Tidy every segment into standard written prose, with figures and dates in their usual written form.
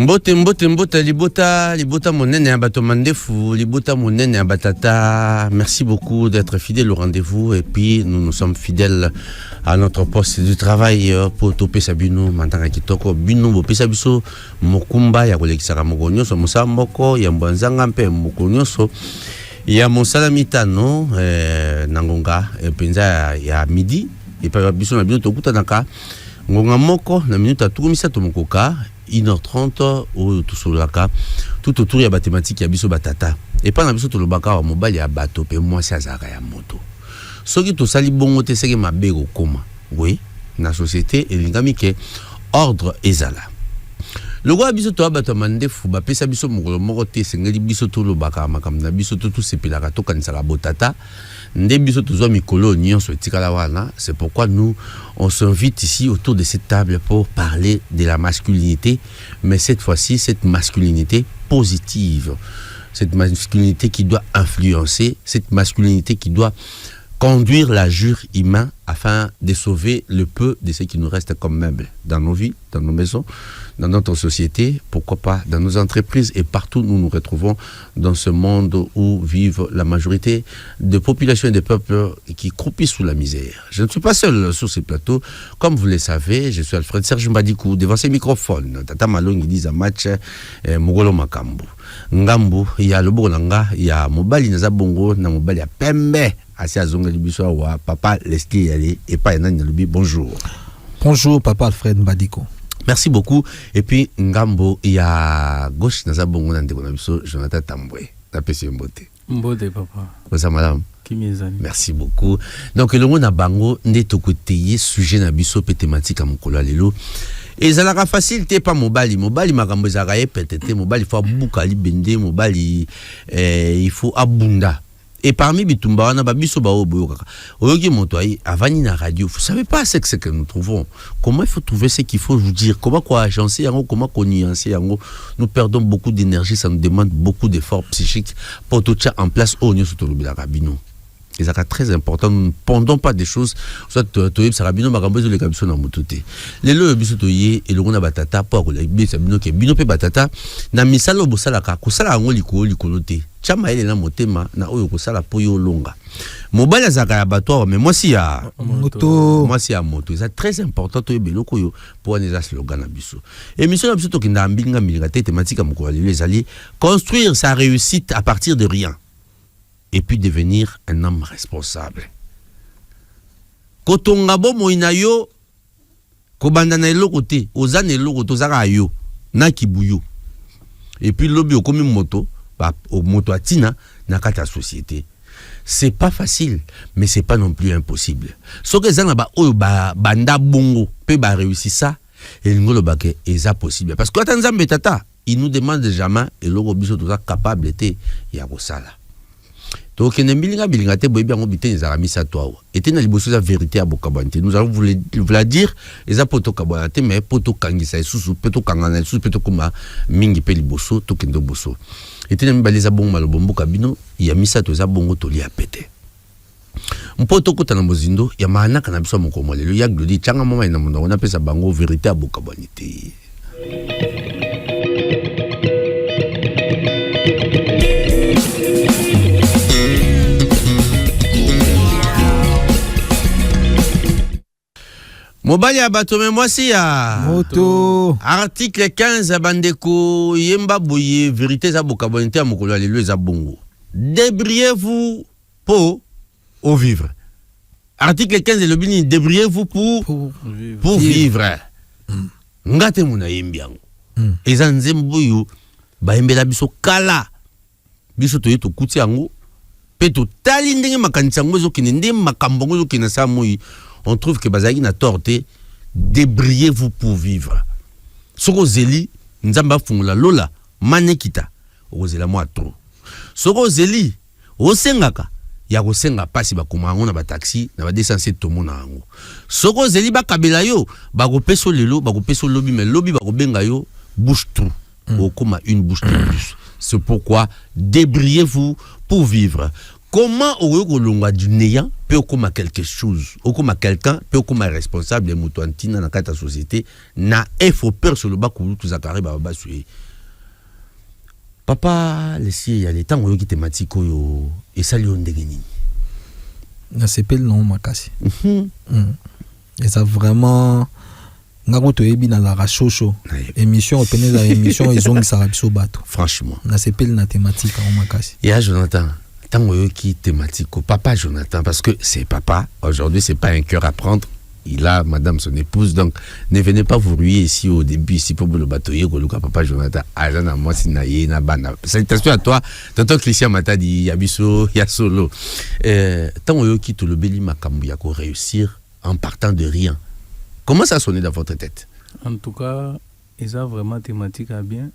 Mbota, libota monene abato mandefu, libota monene abatata. Merci beaucoup d'être fidèle au rendez-vous et puis nous sommes fidèles à notre poste du travail pour toper sabino mantanga kitoko bino bo pesa biso mokumba ya kolekisaka mokonyo so musa moko ya mbwanzanga mpe mokonyo so ya mosala mitano nangonga penza ya midi et pa biso na bino tokuta naka ngonga moko na minute atukumisa to mokoka 1h30 au tout solaka tout autour ya mathématique ya biso batata et pas na biso to lobaka wa mobile ya bato pe moi si azaka ya moto soki to sali bongo te seke mabego koma oui na société elingami ke ordre ezala le roi biso to abato mandefu ba pesa biso mokolo moko te sengeli biso to lobaka makambo na biso to sepelaka to kanisaka botata nde biso to zo mikolo nyonso etikala wana. C'est pourquoi nous on s'invite ici autour de cette table pour parler de la masculinité, mais cette fois-ci cette masculinité positive, cette masculinité qui doit influencer, cette masculinité qui doit conduire l'agir humain afin de sauver le peu de ce qui nous reste comme meubles dans nos vies, dans nos maisons, dans notre société, pourquoi pas dans nos entreprises et partout où nous nous retrouvons dans ce monde où vivent la majorité de populations et de peuples qui croupissent sous la misère. Je ne suis pas seul sur ce plateau. Comme vous le savez, je suis Alfred Serge Mbadikou devant ces microphones. Tata Malong dit à match Mogolo Makambu. Ngambu, il y a le Bonanga, il y a Mobali Nazabongo, na Mobali a Pembe. Asia Zonga Libiso wa papa Leslie Yali et pas Enan Yalubi. Bonjour. Bonjour papa Alfred Mbadiko. Merci beaucoup. Et puis Ngambo, il y a gauche Nazabongo Nandekonabiso, Jonathan Tamboué. Tapé Mbote. Mbote papa. Bonsoir madame. Merci beaucoup. Donc le monde a bango n'est au côté sujet nabiso pe thématique à mon lelo. Et ça n'a facile t'es pas mobali makambo zaraye peut-être mobali faut bukali bende mobali il faut abunda. Et parmi bitumba wana babiso ba oboyoka oyoki motoyi avani na radio vous savez pas ce que nous trouvons, comment il faut trouver ce qu'il faut vous dire, comment quoi agencer yango, comment qu'on nuancer yango. Nous perdons beaucoup d'énergie, ça nous demande beaucoup d'efforts psychiques pour tout ça en place au nyo soto lobila rabino. Et ça c'est très important, nous ne pendons pas des choses soit toyeb sarabino makambo zo le kabiso na motote lelo biso toye et le rona batata pour ko la biso bino ke bino pe batata na misalo bosala ka ko sala ngo likolo te chama ele na motema na oyo ko sala po yo longa mobali azaka ya bato mais moi si ya moto c'est très important toye beloko yo pour les slogan na biso et mission na biso to kinda mbinga milinga te thématique moko les alliés construire sa réussite à partir de rien et puis devenir un homme responsable. Kotonga bo moina yo kobanda na eloko te ozana eloko tozaka yo na kibuyo et puis lobi okomi moto ba moto atina na kata société. C'est pas facile mais c'est pas non plus impossible. Soke zana ba oyo ba banda bongo pe ba réussir ça et ngolo ba ke eza possible parce que atanzambe tata il nous demande jamais eloko biso toza capable te ya kosala. Donc, nous avons la vérité à Bokabante. Nous allons vous la dire, les apoto kabante, mais poto kangisa, sous poto kangana, sous poto kuma, mingi peli bosso, tokendo bosso. Et nous avons les abons malobombo kabino, il y a misa to zabongo toli a pété. Mpoto kota na mozindo, ya maana kanabiso mokomole, le yak glodi, changa mama ina mona, on appelle ça bango vérité à Bokabante. Mobali abatome mwasi ya moto article 15 bandeko yemba boye vérité za bokabonité ya mokolo lelo za bongo débrouillez-vous pour au vivre. Article 15 le bini débrouillez-vous pour vivre. Ngate muna yembiango eza nzembo yo ba yembela biso kala biso to yeto kuti yango pe to tali ndenge makanisa ngo zo kinende makambo ngo zo kinasa moyi. On trouve que Bazagi n'a torté, débrouillez-vous pour vivre. Soko zeli, nzamba fungula lola, manekita, ozela moi trop. Soko zeli, osengaka, ya osenga pasi ba kumango na ba taxi, na ba desanse tomo na ango. Soko zeli ba kabela yo, ba go peso lelo, ba go peso lobby, mais lobby ba go benga yo, bouche trou. Okoma une bouche de plus. C'est pourquoi débrouillez-vous pour vivre. comment okolonga du néant peut comme quelque chose, ou comme quelqu'un peut comme responsable de mutuantina dans la société na faut peur sur le bas que tout zakari baba sué. Papa laissez il y a les temps où qui thématique yo et ça lui on dégeni. Na s'appelle non makasi. Et ça vraiment ngakoto yebi na la rachocho émission opene la émission ils ont ça biso bato. Franchement. Na s'appelle na thématique en makasi. Ya Jonathan tant qui thématique papa Jonathan parce que c'est papa aujourd'hui c'est pas un cœur à prendre il a madame son épouse donc ne venez pas vous ruer ici au début ici pour le bateau ko papa Jonathan azana moi sinaye na bana salutations à toi tonton Christian Matadi yabiso ya solo tant qui tout le beli makambu ya ko réussir en partant de rien comment ça sonne dans votre tête en tout cas ils ont vraiment thématique à bien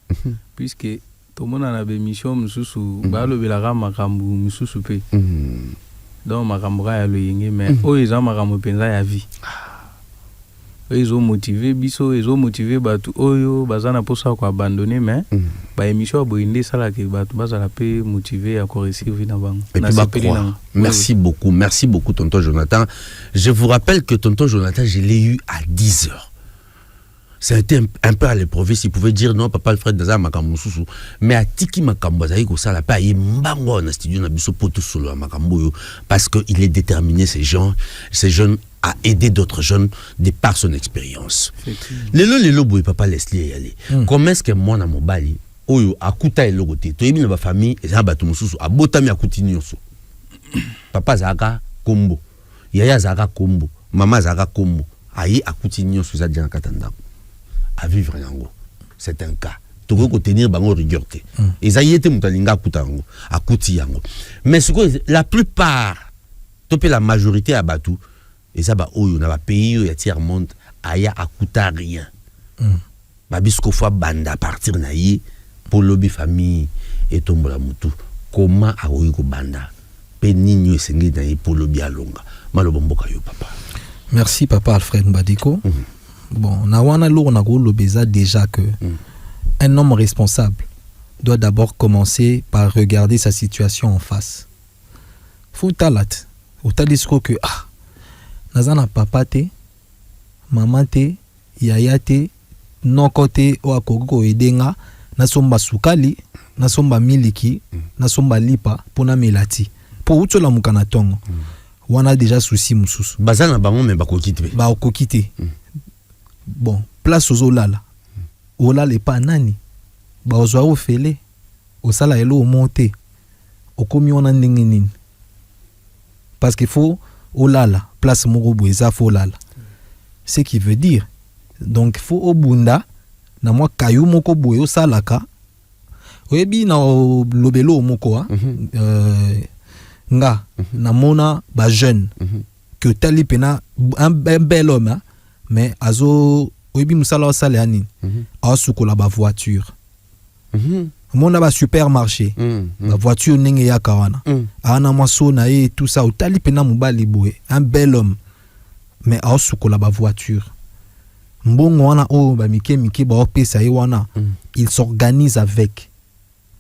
puisque tout le monde a une mission mususu balo belaka makambu mususu pe donc makambu ya lo yenge mais ils ont makambu penza ya vie ils ont motivé biso ils ont motivé batu oyo bazana posa ko abandonner mais ba émission boinde sala ke batu bazala pe motivé à réussir vie na bango na sepelina. Merci beaucoup tonton Jonathan. Je vous rappelle que tonton Jonathan je l'ai eu à 10h. Ça a été un peu à l'épreuve, s'il pouvait dire non, papa Alfred Daza makambo susu, mais à Tiki makambo zaï ko sala pa yembango na studio na biso poto solo makambo yo parce que il est déterminé ces jeunes à aider d'autres jeunes de par son expérience. Lelo boy papa Leslie yali. Comment est-ce que moi na mobali oyo akuta eloko te to yebi na ba famille eza bato mususu abotami akuti nyonso. Papa zaka kombo, yaya zaka kombo, mama zaka kombo, ayi akuti nyonso za djana katanda. À vivre yango c'est un cas toko ko tenir bango rigueur te ezayete mutalinga kutango akuti yango mais ce que la plupart topé la majorité à batu et ça ba oyo na ba pays ya tiers monde aya akuta rien ba bisko fois banda partir na yi pour lobby famille et tombola mutu comment a oyo ko banda pe ninyo esengi na yi pour lobby alonga malobo mboka yo papa. Merci papa Alfred Mbadiko. Bon, Nawana Lournago Lobeza déjà que un homme responsable doit d'abord commencer par regarder sa situation en face. Faut talat, ou talisco que nazana papa te, maman te, yaya te, non côté o akoko edenga, nasomba sukali, nasomba miliki, nasomba lipa, pona melati. Pour outo la mukana tongo. Wana déjà souci mususu. Bazana bango mais bakokite. Ba okokite. Bon, place aux olala. Olala pas nani. Ba ozwa ofele. Osala elo monter. Okomi on nini. Parce qu'il faut olala, place morobo eza faut olala. Ce qui veut dire donc faut obunda na moi kayu moko boyo salaka. Oyebi na lobelo moko nga na mona ba jeune que tali pena un bel homme hein? Mais azo oyebi musala osala yani asukola ba voiture mona ba supermarché ba voiture ndenge ya kawana ana maso na et tout ça otali pena mobali boye un bel homme mais asukola ba voiture mbongo wana o ba mike ba opesa ye wana il s'organise avec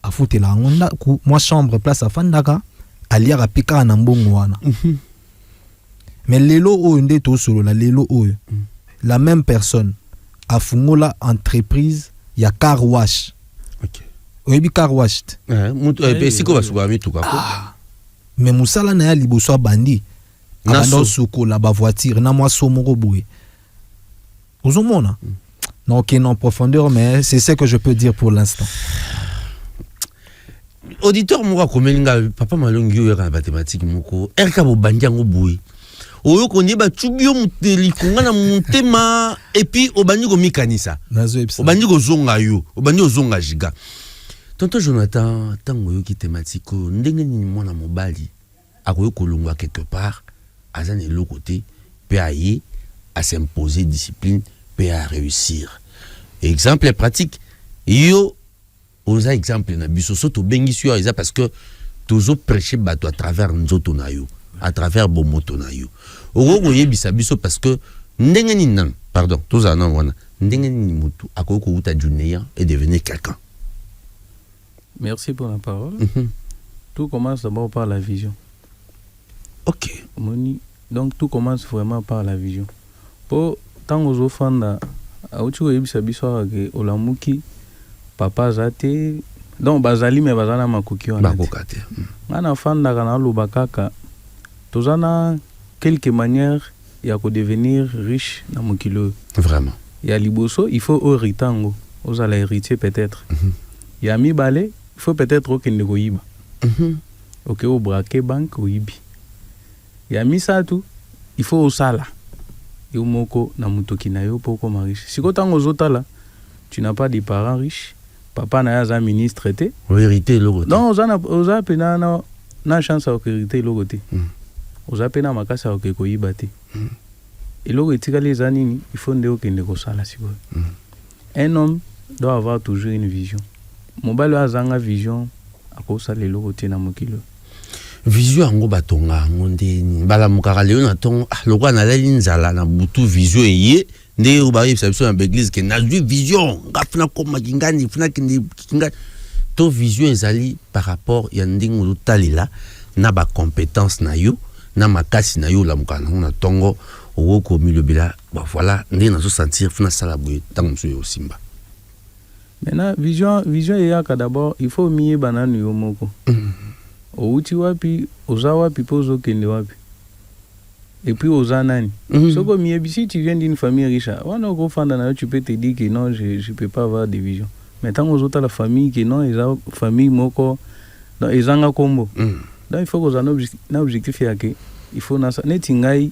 afute la ngonda ku moi chambre place afandaka aliya rapika na mbongo wana mais lelo o nde to solo la lelo o la même personne a fungola entreprise ya car wash. OK. Oyebi car wash. Siko basuka mi tuka ko. Mais musala na ya liboso bandi. Abando suko la ba voiture na moi so moko boye. Ozomona. Non, OK, non profondeur mais c'est ce que je peux dire pour l'instant. Auditeur moko komelinga papa malongi yo ya mathématique moko. Erka bo bandi ngo boye. Oyo konye ba chubio muteli konga na mutema et puis obandi ko mikanisa obandi ko zonga yo obandi ko zonga jiga tonton Jonathan tango yo ki thématique ndenge ni mwana mobali akoyo kolongwa quelque part azane le côté peut aller à s'imposer discipline peut à réussir exemple pratique yo oza exemple na biso soto bengi sur eza parce que tozo prêcher bato à travers nzoto na yo à travers bomoto na yo ogo yebisa biso parce que ndenge ni nan pardon toza na wana ndenge ni mutu akoko uta junéa et devenir quelqu'un. Merci pour la parole. Tout commence d'abord par la vision. Donc tout commence vraiment par la vision. Pour tant aux offrandes, autre chose que olamuki papa zate donc bazali me bazana makoki wana bakokate ana fanda kana lobakaka tozana quelques manières ya ko devenir riche na mokilo vraiment ya liboso il faut héritango aux ala héritier peut-être ya mibale il faut peut-être okende koyiba OK au braquer banque oyibi ya misatu il faut osala yo moko na mutoki na yo poko riche siko tango zotala tu n'as pas de parents riches papa na ya ministre te hérité logote non oza pena na chance à hérité logote oza pena makasa o ke koyiba te eloko etikali eza nini il faut nde okende kosala sikoyo un homme doit avoir toujours une vision mobali azanga vision akosala eloko te na mokilo vision yango batonga yango ndeni balamukaka lelo na ntongo lokwa nalali nzala na butu vision eye nde bayebisa biso na baeglise ke nazwi vision ngafuna komaki ngani funa kinga to vision ezali par rapport ya ndenge ozotalela na bacompétence na yo na makasi na yo olamukaka nango na ntongo okokomi lobela voilà ndenge nazosentir funa sala boye ntango mosusu yo osimba. Maintenant vision eyaka d'abord il faut miyeba nanu yo moko outi wapi oza wapi po ozokende wapi et puis oza nani soko miyebi si tu viens d'une famille riche wana okofanda na yo tu peux te dire que non je peux pas avoir de vision mais tant ozota la famille que non eza famille moko donc ezanga kombo donc il faut que ozana objectif ya que il faut na neti ngai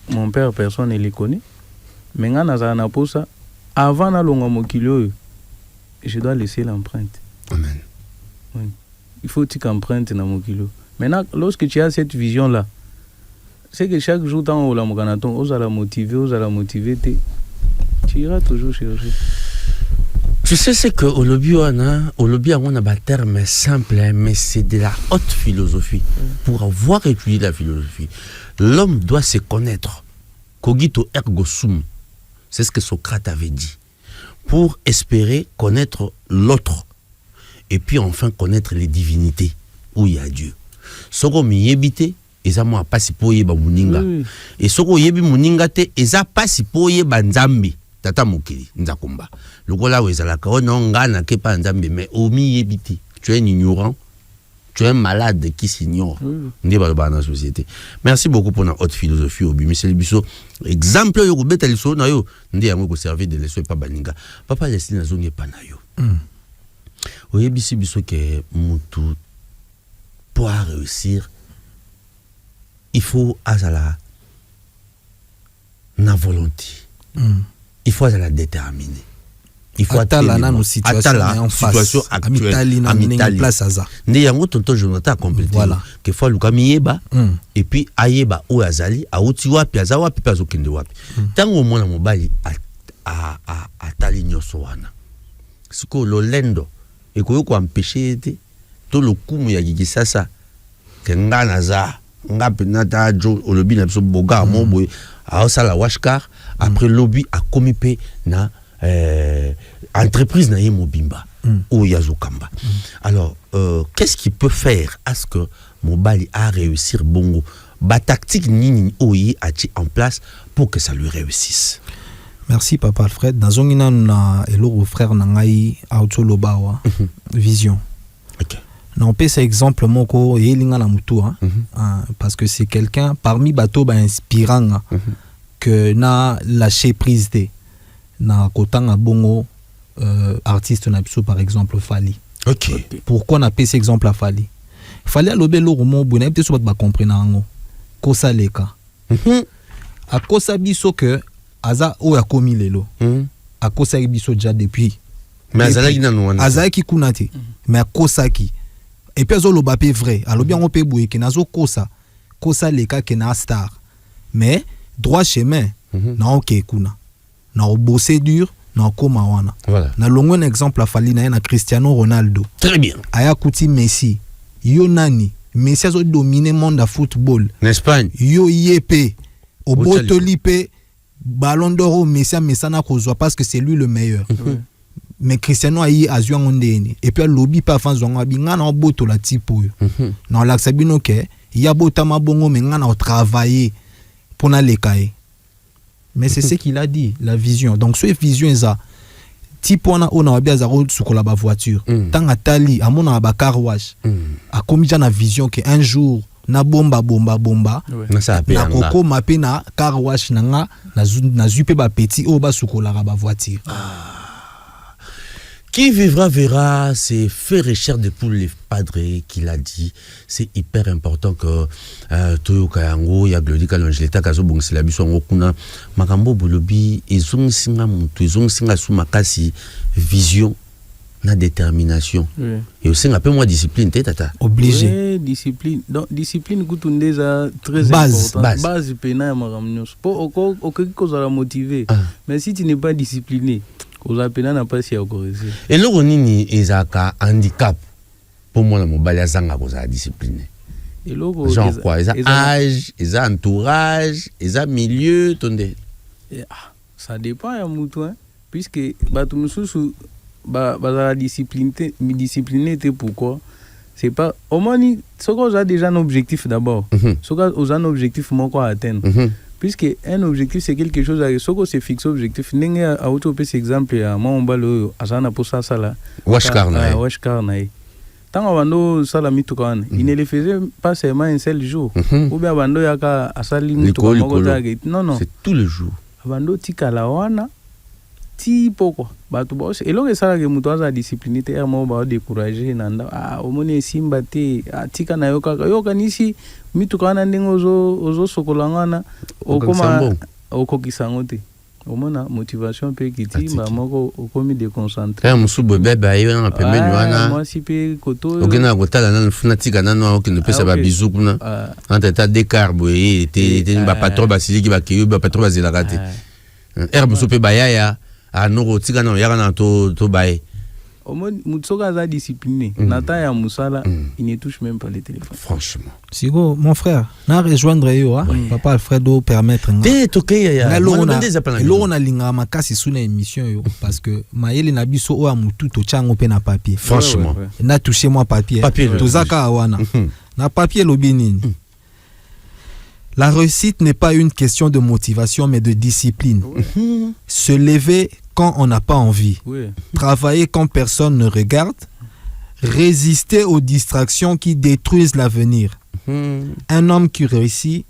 mon père personne ne le connaît mais nga nazala na posa avant na longa mokilo je dois laisser l'empreinte. Amen. Oui. Il faut que tu empruntes dans mon kilo. Maintenant, lorsque tu as cette vision-là, c'est que chaque jour, dans le Mokanaton, on la motiver, tu iras toujours chercher. Tu sais, c'est que au lobby, on a un terme simple, mais c'est de la haute philosophie. Pour avoir étudié la philosophie, l'homme doit se connaître. Cogito ergo sum. C'est ce que Socrate avait dit. Pour espérer connaître l'autre. Et puis enfin connaître les divinités où il y a Dieu. Soko miyebite eza mo apasi poye ba muninga. Et soko yebi muninga te eza pasi poye ba nzambi tata mokili nzakomba. Lokola wezala ka ononga na ke pa nzambi mais o miyebite. Tu es un ignorant. Tu es un malade qui s'ignore. Ndi ba ba na société. Merci beaucoup pour notre haute philosophie au bimi biso. Exemple yo ko beta liso na yo ndi yango ko servir de leçon pa baninga. Papa laisse na zonge pa na yo. Oyebisi biso ke mutu pour réussir il faut azala na volonté il faut azala déterminé il faut atala na nos situation actuelle amitali place aza nde yango tonton Jonathan compléter voilà que fois lukami yeba et puis ayeba o azali auti wapi aza wapi pa zokende wapi tango mwana mobali atali nyoso wana siko lolendo et qu'on peut empêcher tout le coup il y a qui ça que nganaza ngapinata jo olobi na biso boga mo boy a ça la washkar après lobby a commis pe na entreprise na yemobimba ou yazokamba. Alors qu'est-ce qui peut faire à ce que Mobali a réussir bongo ba tactique nini oyi a en place pour que ça lui réussisse. Merci Papa Alfred. Dans un na eloro frère nangai autolobawa vision. OK. Non peut c'est exemple moko yelinga na mutu parce que c'est quelqu'un parmi bateau ba inspirant que na lâché prise de na kotanga bongo artiste na biso par exemple Fali. OK. Pourquoi on a pris cet exemple à Fali? Fali a lobé loro mo bona peut-être so ba comprendre ngo. Kosa leka. A kosa biso que aza o ya komi lelo akosa biso déjà depuis mais azalaki nanu wana azalaki kunati mais akosaki et puis azolo bapé vrai alobi ngo pe boye ke nazo kosa leka ke na star mais droit chemin na OK kuna na bosser dur na koma wana voilà na longo un exemple a Fali na Cristiano Ronaldo très bien aya kuti Messi yo nani Messi azo dominer monde de football en Espagne yo yep au botolipe Ballon d'Or Messi na kozwa parce que c'est lui le meilleur. Mais Cristiano ayi azwa ngondeni et puis lobby pa fanzo ngabi ngana boto la tipo. Na la sabino ke ya botama bongo mais nga na travailler pour na lekaye. Mais c'est ce qu'il a dit, la vision. Donc ce vision est ça. Type on a bien zaro sukola ba voiture. Tant atali amona ba car wash. A komi na vision que un jour na bomba na koko mape na car wash na zupe ba petit o ba sukola ba voiture. Qui vivra verra, c'est Frère Richard de Poules Padre qui l'a dit. C'est hyper important que Toyo Kayango, ya Glody Kalongeleta Kazo Bongsila Biso Ngokuna, Makambo Bolobi, Ezong Singa Mutu, Ezong Singa Soumakasi, vision, na détermination. Oui. Et aussi un peu moins discipline, tata. Obligé. Oui, discipline. Donc, discipline, Koutoundé, très important. Base, pénal, Maramnios. Pour aucun cause à la motiver. Mais si tu n'es pas discipliné, n'a pas si autorisé. Et là, on a un handicap. Pour moi, le mobile a discipliné. Et là, genre quoi? Ils ont âge, ils ont entourage, ils ont milieu, tondé. Ça dépend à mouton, puisque la discipliné, pourquoi? C'est pas. Au moins, ce qu'on a déjà un objectif d'abord. Ce qu'on a un objectif, mon quoi atteindre. Puisque un objectif, c'est quelque chose à ce qu'on s'est fixé objectif. N'est à autopé, c'est exemple, moi, on va le Azana pour ça, là. Wash Karnaï. Tant qu'on ça, la mitoukan, il ne le faisait pas seulement un seul jour. Ou bien, Bando Yaka, Asali Mitoukan, non. C'est tous les jours. Bando Tika Lawana, Ti Poko. Et là, ça, que Moutouaza a discipliné, et moi, découragé, Nanda, au moins, Simbate, Tika Nayoka, Yoka Nisi. Mitoukan ozo sokolangana okokisangote omona motivation pe kiti ba moko okomi déconcentré musubo beba yona pembeni wana moi si pe koto okena kotala na funatika na no okende pesa ba bizu kuna anta décarbo et te ba patron ba siliki ba kiyo ba patron ba zilakate musupe bayaya anoko tika na yaka na to bae. Au moins, Moutsoga a discipliné. Nata ya Moussala, il ne touche même pas les téléphones. Franchement. Sigo, mon frère, n'a rejoindre yo, papa Alfredo permettre. T'es ok, ya. On a linga makasi sous émission yo, parce que maël na biso o amutu to chango pe na papier. Franchement. Na touché moi papier. To zaka awana. Na papier lobini. La réussite n'est pas une question de motivation, mais de discipline. Se lever quand on n'a pas envie. Travailler quand personne ne regarde. Résister aux distractions qui détruisent l'avenir. Un homme qui réussit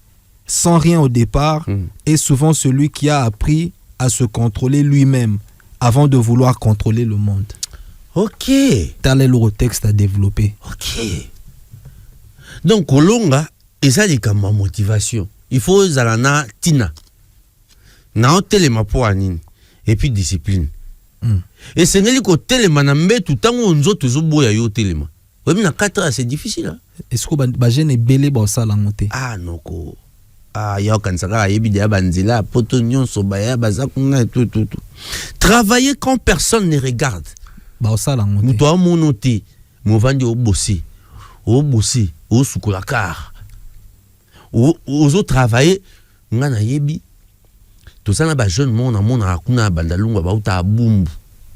sans rien au départ est souvent celui qui a appris à se contrôler lui-même avant de vouloir contrôler le monde. Ok. Tel est le texte à développer. Ok. Donc, Kolonga, et ça, c'est comme ma motivation. Il faut zalana tina. Na telema po anini. Et puis discipline. Et c'est n'est que telema na mbe tout temps on zo toujours boya yo telema. Oui, mais na 4 ans c'est difficile hein. Est-ce que ba jeune belé ba ça la monter? Ah non ko. Ah ya kansaka yebi dia banzila potonyon so baya bazakuna tout. Travailler quand personne ne regarde. Ba ça la monter. Muto monoté. Mo vandi au bosser. Au sukulakar. Aux autres travailler ngana yebi tout ça na ba jeune monde na akuna bandalunga bauta bumbu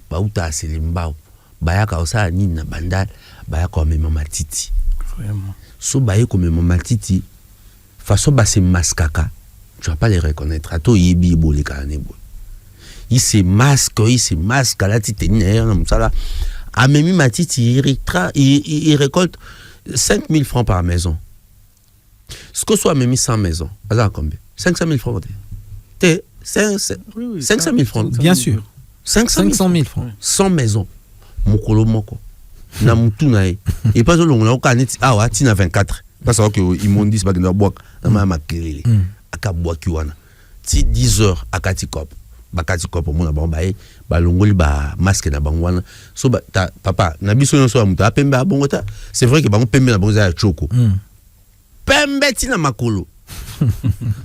bauta selimbao bayaka osa nini na bandal bayaka mema matiti vraiment so bayeko mema matiti façon ba se maskaka tu vas pas les reconnaître ato yebi boleka nebo il se masque la titene na msala amemi matiti il récolte 5000 francs par maison. Ce que soit même 100 maisons, à combien? 500 000 francs. 500 000 francs. Bien sûr. 500 000 francs. 100 maisons. Mokolo moko. Na mutu na e. Et pas long na okaneti awa tina 24. Parce que immondice ba kenda boak na ma makelele. Aka boaki wana. Ti 10 heures akati kop. Bakati kop mona ba bae ba longoli ba masque na bangwana. So ba papa na biso nyonso amuta apembe abongota. C'est vrai que ba pembe na bonza ya choko. Pembe tina makolo.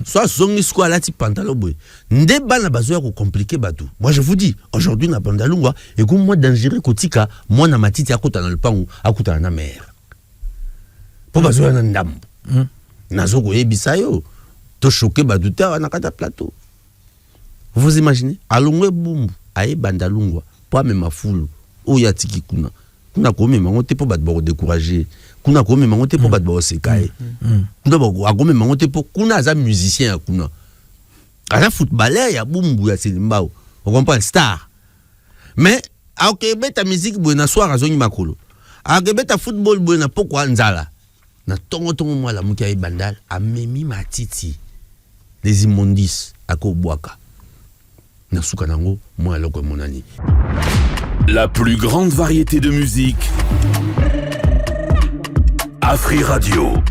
Soit zongi sko alati pantalon boy. Nde bana bazo ya ko compliquer batou. Moi je vous dis, aujourd'hui na pantalon et comme moi dangereux kotika, moi na matiti akota na le pangu, akota na mer. Po bazo na ndam. Nazo ko yebisa yo. To choquer baduta na kata plateau. Vous imaginez? Alongwe bumbu, aye bandalungwa, po même mafulu. O ya tiki kuna. Kuna ko même ngote po bat bo décourager. kuna ko mema ngote po bat ba osekae kuna ba ko mema ngote po kuna za musicien ya kuna ala footballeur ya bumbu ya Selimbao on comprend star mais ok beta musique buena soir azongi makolo ok beta football buena pokwa nzala na tongo mwala muki ya bandal amemi matiti les immondices akobwaka na suka nango moi loko monani. La plus grande variété de musique. Afri Radio.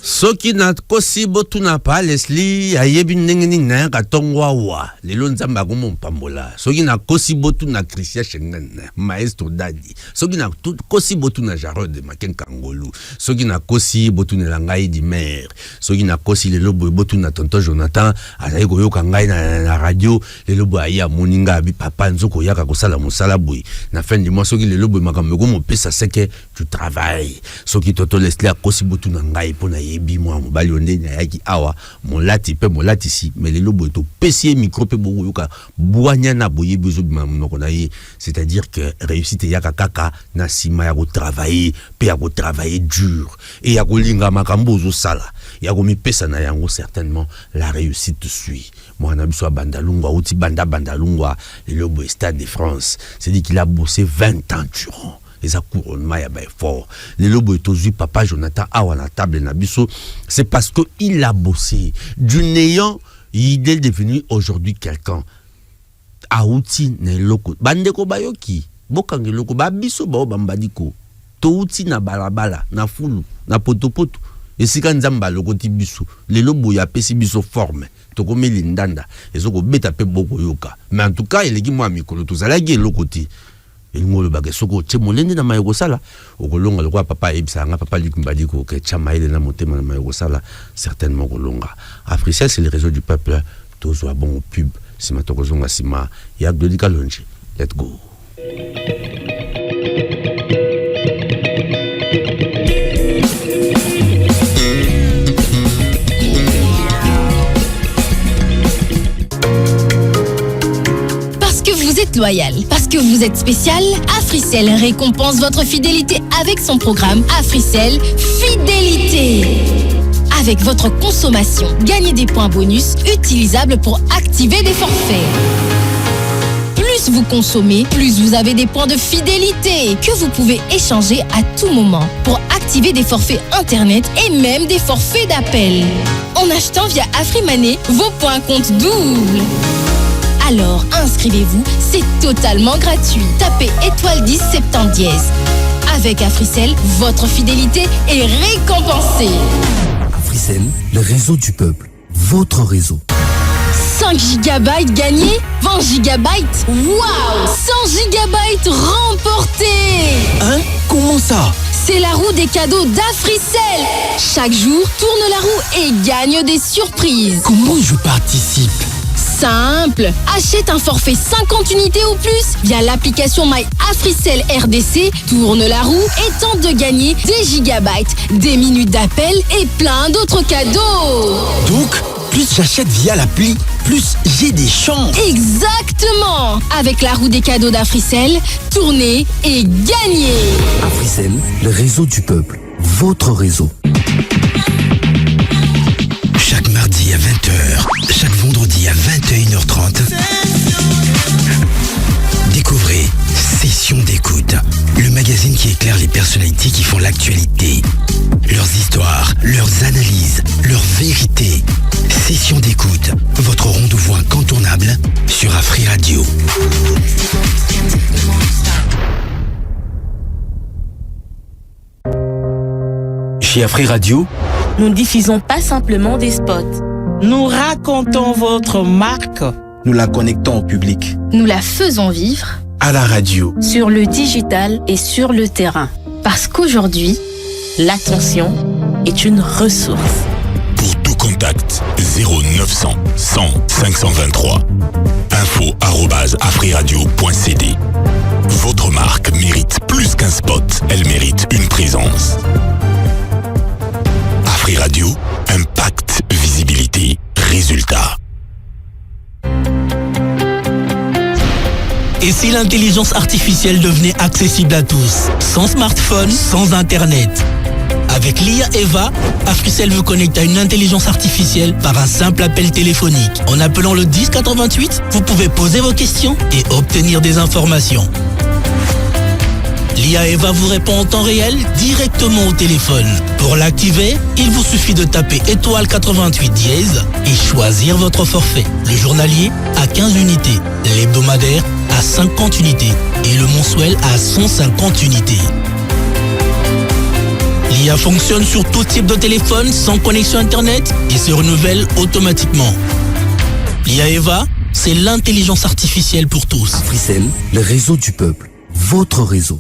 Soki na kosi botuna pa Leslie ayebi ndenge nini na katongwa wa lelo nzamba komo mpambola soki na kosi botuna Christian Schengen maestro Dadi soki na kosi botuna Jarod Makenka Ngolu soki na kosi botuna langai di mer soki na kosi lelo botuna tonton Jonathan azali koyoka ngai na radio lelo aya moninga bi papa nzoko yaka kosala mosala boy na fin du mois soki lelo makambo ko mo pesa seke tu travail soki toto Leslie kosi botuna ngai pona yebi moi mobali ondenya yaki awa molati pe molati si mais lelo boy to pesi micro pe bo yoka boanya na boye bezo monoko na ye c'est-à-dire que réussite yaka kaka na sima ya ko travailler pe ya ko travailler dur et ya ko linga makambo zo sala ya ko mi pesa na yango certainement la réussite suit moi na biso bandalungwa uti bandalungwa lelo boy Stade de France c'est dit qu'il a bossé 20 ans durant les couronnements ya ba fort les lobo tozui papa Jonathan awa na table na biso c'est parce que il a bossé du néant il est devenu aujourd'hui quelqu'un auti ne loko bandeko bayoki bokange loko ba biso ba bambadiko to uti na balabala na fulu na potopoto esika nzamba loko ti biso les lobo ya pesi biso forme to komeli ndanda ezoko beta pe boko yoka mais en tout cas il est moi mikolo tozalaki loko ti ngolo ba soko che molende na mayoko sala okolonga lokwa papa ebisanga papa likumbadiko ke chamaile na motema na mayoko sala certainement kolonga Africell c'est le réseau du peuple tozo bon pub sima tokozonga sima ya Glodika Lonje let's go. Vous êtes loyal, parce que vous êtes spécial, Africell récompense votre fidélité avec son programme Africell Fidélité. Avec votre consommation, gagnez des points bonus utilisables pour activer des forfaits. Plus vous consommez, plus vous avez des points de fidélité que vous pouvez échanger à tout moment pour activer des forfaits internet et même des forfaits d'appel. En achetant via AfriMoney, vos points comptent double. Alors inscrivez-vous, c'est totalement gratuit. Tapez étoile 10 70 dièse. Avec Africell, votre fidélité est récompensée. Africell, le réseau du peuple, votre réseau. 5 gigabytes gagnés, 20 gigabytes, waouh, 100 gigabytes remportés. Hein? Comment ça? C'est la roue des cadeaux d'Africell. Chaque jour, tourne la roue et gagne des surprises. Comment je participe? Simple, achète un forfait 50 unités ou plus via l'application My Africell RDC, tourne la roue et tente de gagner des gigabytes, des minutes d'appel et plein d'autres cadeaux. Donc, plus j'achète via l'appli, plus j'ai des chances. Exactement. Avec la roue des cadeaux d'Africell, tournez et gagnez. Africell, le réseau du peuple, votre réseau. Chaque mardi à 20h, chaque vendredi à 21h30, découvrez Session d'écoute, le magazine qui éclaire les personnalités qui font l'actualité. Leurs histoires, leurs analyses, leurs vérités. Session d'écoute, votre rendez-vous incontournable sur Afri Radio. Chez Afri Radio, nous ne diffusons pas simplement des spots. Nous racontons votre marque. Nous la connectons au public. Nous la faisons vivre à la radio, sur le digital et sur le terrain. Parce qu'aujourd'hui, l'attention est une ressource. pour tout contact, 0900 100 523. info@afriradio.cd. Votre marque mérite plus qu'un spot, elle mérite une présence. Afri Radio, impact, visibilité, résultat. Et si l'intelligence artificielle devenait accessible à tous, sans smartphone, sans internet? Avec l'IA Eva, Africell vous connecte à une intelligence artificielle par un simple appel téléphonique. En appelant le 1088, vous pouvez poser vos questions et obtenir des informations. L'IA Eva vous répond en temps réel directement au téléphone. Pour l'activer, il vous suffit de taper étoile 88 dièse et choisir votre forfait. Le journalier à 15 unités, l'hebdomadaire à 50 unités et le mensuel à 150 unités. L'IA fonctionne sur tout type de téléphone sans connexion internet et se renouvelle automatiquement. L'IA Eva, c'est l'intelligence artificielle pour tous. Africell, le réseau du peuple. Votre réseau.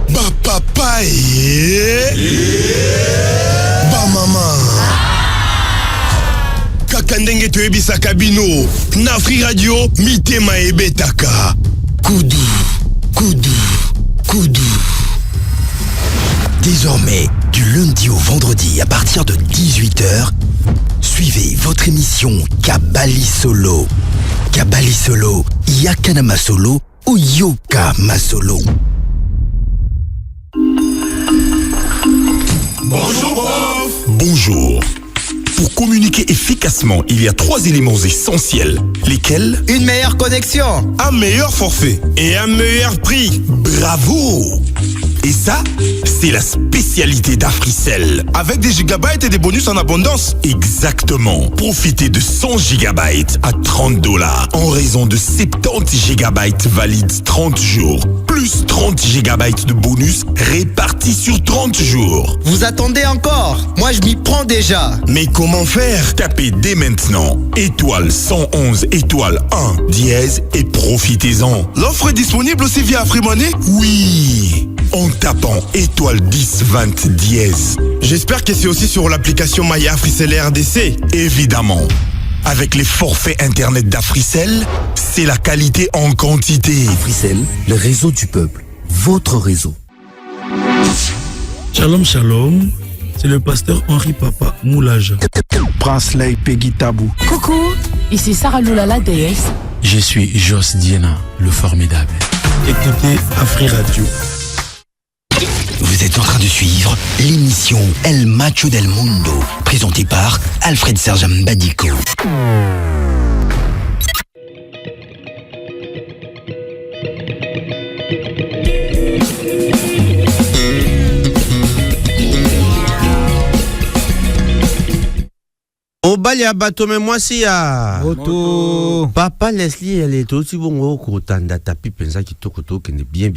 Ba papa ba maman kaka ndenge toyebisaka bino na Afrique Radio mitema ebetaka kudu kudu kudu. Désormais, du lundi au vendredi à partir de 18h, suivez votre émission Kabali Solo. Kabali Solo, Yakanama Solo ou Yoka Masolo. Bonjour prof. Bonjour. Pour communiquer efficacement, il y a 3 éléments essentiels. Lesquels? Une meilleure connexion, un meilleur forfait et un meilleur prix. Bravo. Et ça, c'est la spécialité d'Africell. Avec des gigabytes et des bonus en abondance. Exactement. Profitez de 100 gigabytes à $30 en raison de 70 gigabytes valides 30 jours. Plus 30 gigabytes de bonus répartis sur 30 jours. Vous attendez encore? Moi je m'y prends déjà. Mais comment faire? Tapez dès maintenant étoile 111 étoile 1 dièse et profitez-en. L'offre est disponible aussi via Afrimoney? Oui, en tapant étoile 1020 dièse. J'espère que c'est aussi sur l'application Maya Africell RDC. Évidemment. Avec les forfaits internet d'Africell, c'est la qualité en quantité. Africell, le réseau du peuple. Votre réseau. Shalom, shalom. C'est le pasteur Henri Papa Moulaja. Prince Lei Peggy Tabou. Coucou, ici Sarah Lula la déesse. Je suis Jos Diena, le formidable. Écoutez Afri Radio. Vous êtes en train de suivre l'émission El Macho del Mundo, présentée par Alfred Serge Mbadiko. Obali abato me mwasi ya Moto Papa Leslie elle est aussi bon ko tanda tapi pensa ki toko to kende bien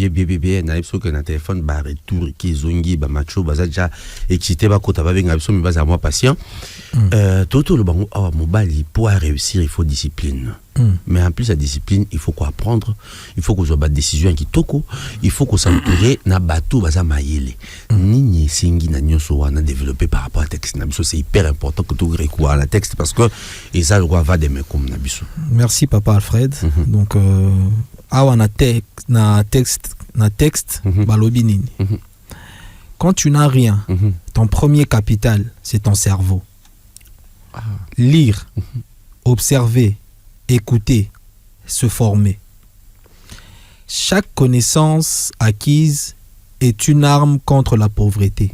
na ipso que na téléphone ba retour ki zongi ba macho bazaja excité ba kota ba benga ipso me baza moi patient. Toto le bango mobali pour réussir il faut discipline. Mais en plus la discipline, il faut quoi apprendre, il faut qu'on soit des décisions qui toko, il faut qu'on s'entourer na bateau baza maïle. Ni singi na nyoso wana développé par rapport à texte nabiso, c'est hyper important que tu recours la texte parce que et ça le roi va des mecs comme nabiso. Merci papa Alfred. Donc awa na texte balobi nini. Quand tu n'as rien, ton premier capital, c'est ton cerveau. Lire, observer, écouter, se former. Chaque connaissance acquise est une arme contre la pauvreté.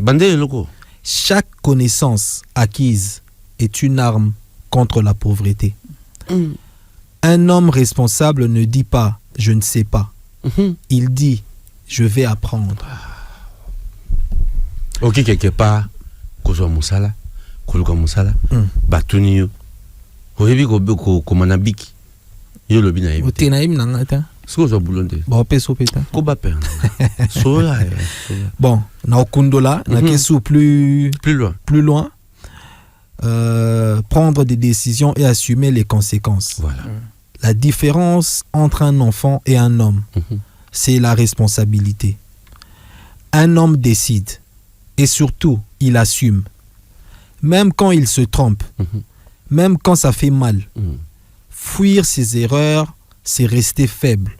Chaque connaissance acquise est une arme contre la pauvreté. Un homme responsable ne dit pas « je ne sais pas ». Il dit « je vais apprendre ». Ok, quelque part, kozwa musala, koluka musala, batuni yo. Oyebi ko komanabiki. Yo lobi na yebi. Ote na yebi na ngata. Siko zo bulonde. Ba peso peta. Ko ba pe. Sola. Bon, na okundola, na kesu plus loin. Prendre des décisions et assumer les conséquences. Voilà. La différence entre un enfant et un homme, c'est la responsabilité. Un homme décide. Et surtout, il assume. Même quand il se trompe, même quand ça fait mal. Fuir ses erreurs, c'est rester faible.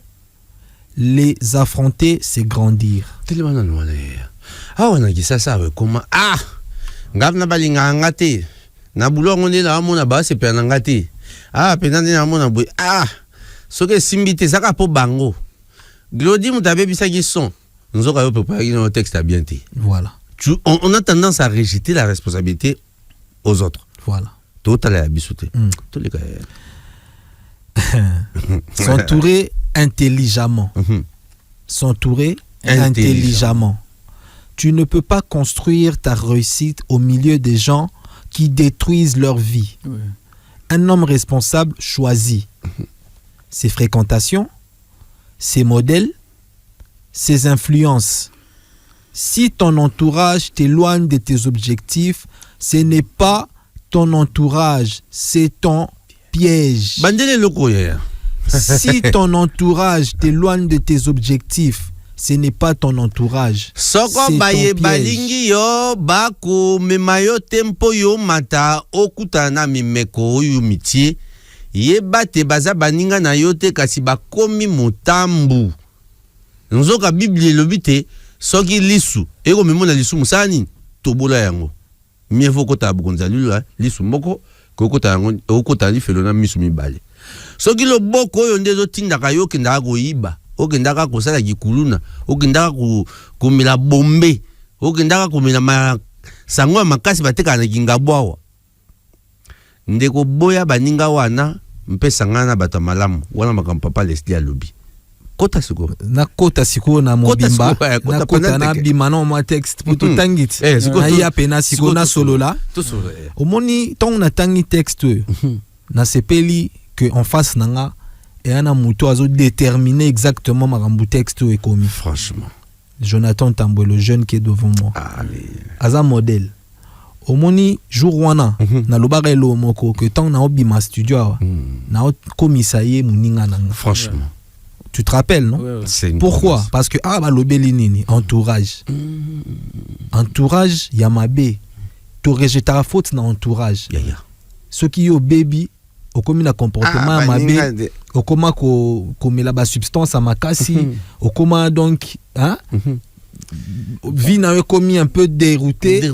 Les affronter, c'est grandir. Ah, on a dit ça, comment? Ah! Ngam na balinga ngate. Na bulongo ne na amona ba se pe na ngate. Ah, pe na na amona boy. Ah! Ce que simbité ça ka po bango. Glody mutabe bisaki son. Nous avons préparé un texte à bien. Voilà. On a tendance à rejeter la responsabilité aux autres. Voilà. Tout à l'heure bisouté. Tous les gars. S'entourer intelligemment. S'entourer intelligemment. Tu ne peux pas construire ta réussite au milieu des gens qui détruisent leur vie. Oui. Un homme responsable choisit ses fréquentations, ses modèles, ses influences. Si ton entourage t'éloigne de tes objectifs, ce n'est pas ton entourage, c'est ton piège. Si ton entourage t'éloigne de tes objectifs, ce n'est pas ton entourage. Soko baye balingi yo bako memayo tempo yo mata okutana mimeko yu mitie ye bate baza baninga na yo te kasi bakomi motambu. Nzoka Biblie lobite soki lisu eko memona lisu musani tobola yango. Mieux vaut kota bukonza lisu moko kokota yango okota li felona misu mibale. Soki lo boko oyo ndezo tindaka yo kendaka koyiba, okendaka kosala kikuluna, okendaka komela bombe, okendaka komela sango ya makasi bateka na kingabwawa. Ndeko boya baninga wana mpesa ngana bata malamu wana makambo papa Leslie alobi. Kota siko na kota siko na mobimba na kota na bima na ma texte pour tout tangit na ya pena siko na solola omoni ton na tangi texte na sepeli que en face nanga et ana muto azo déterminer exactement makambu texte et commis. Franchement Jonathan Tambwe, le jeune qui est devant moi, aza modèle omoni jour wana na lobarelo moko que ton na obima studio na komisa ye muninga nanga. Franchement tu te rappelles, non? Pourquoi? Parce que balobelinini entourage. Entourage yamabe. Tu rejettera faute dans entourage. Ce qui est au baby, au commun na comportement yamabe, au comment ko mela ba substance amakasi, au comment donc hein? Vie na commis un peu dérouté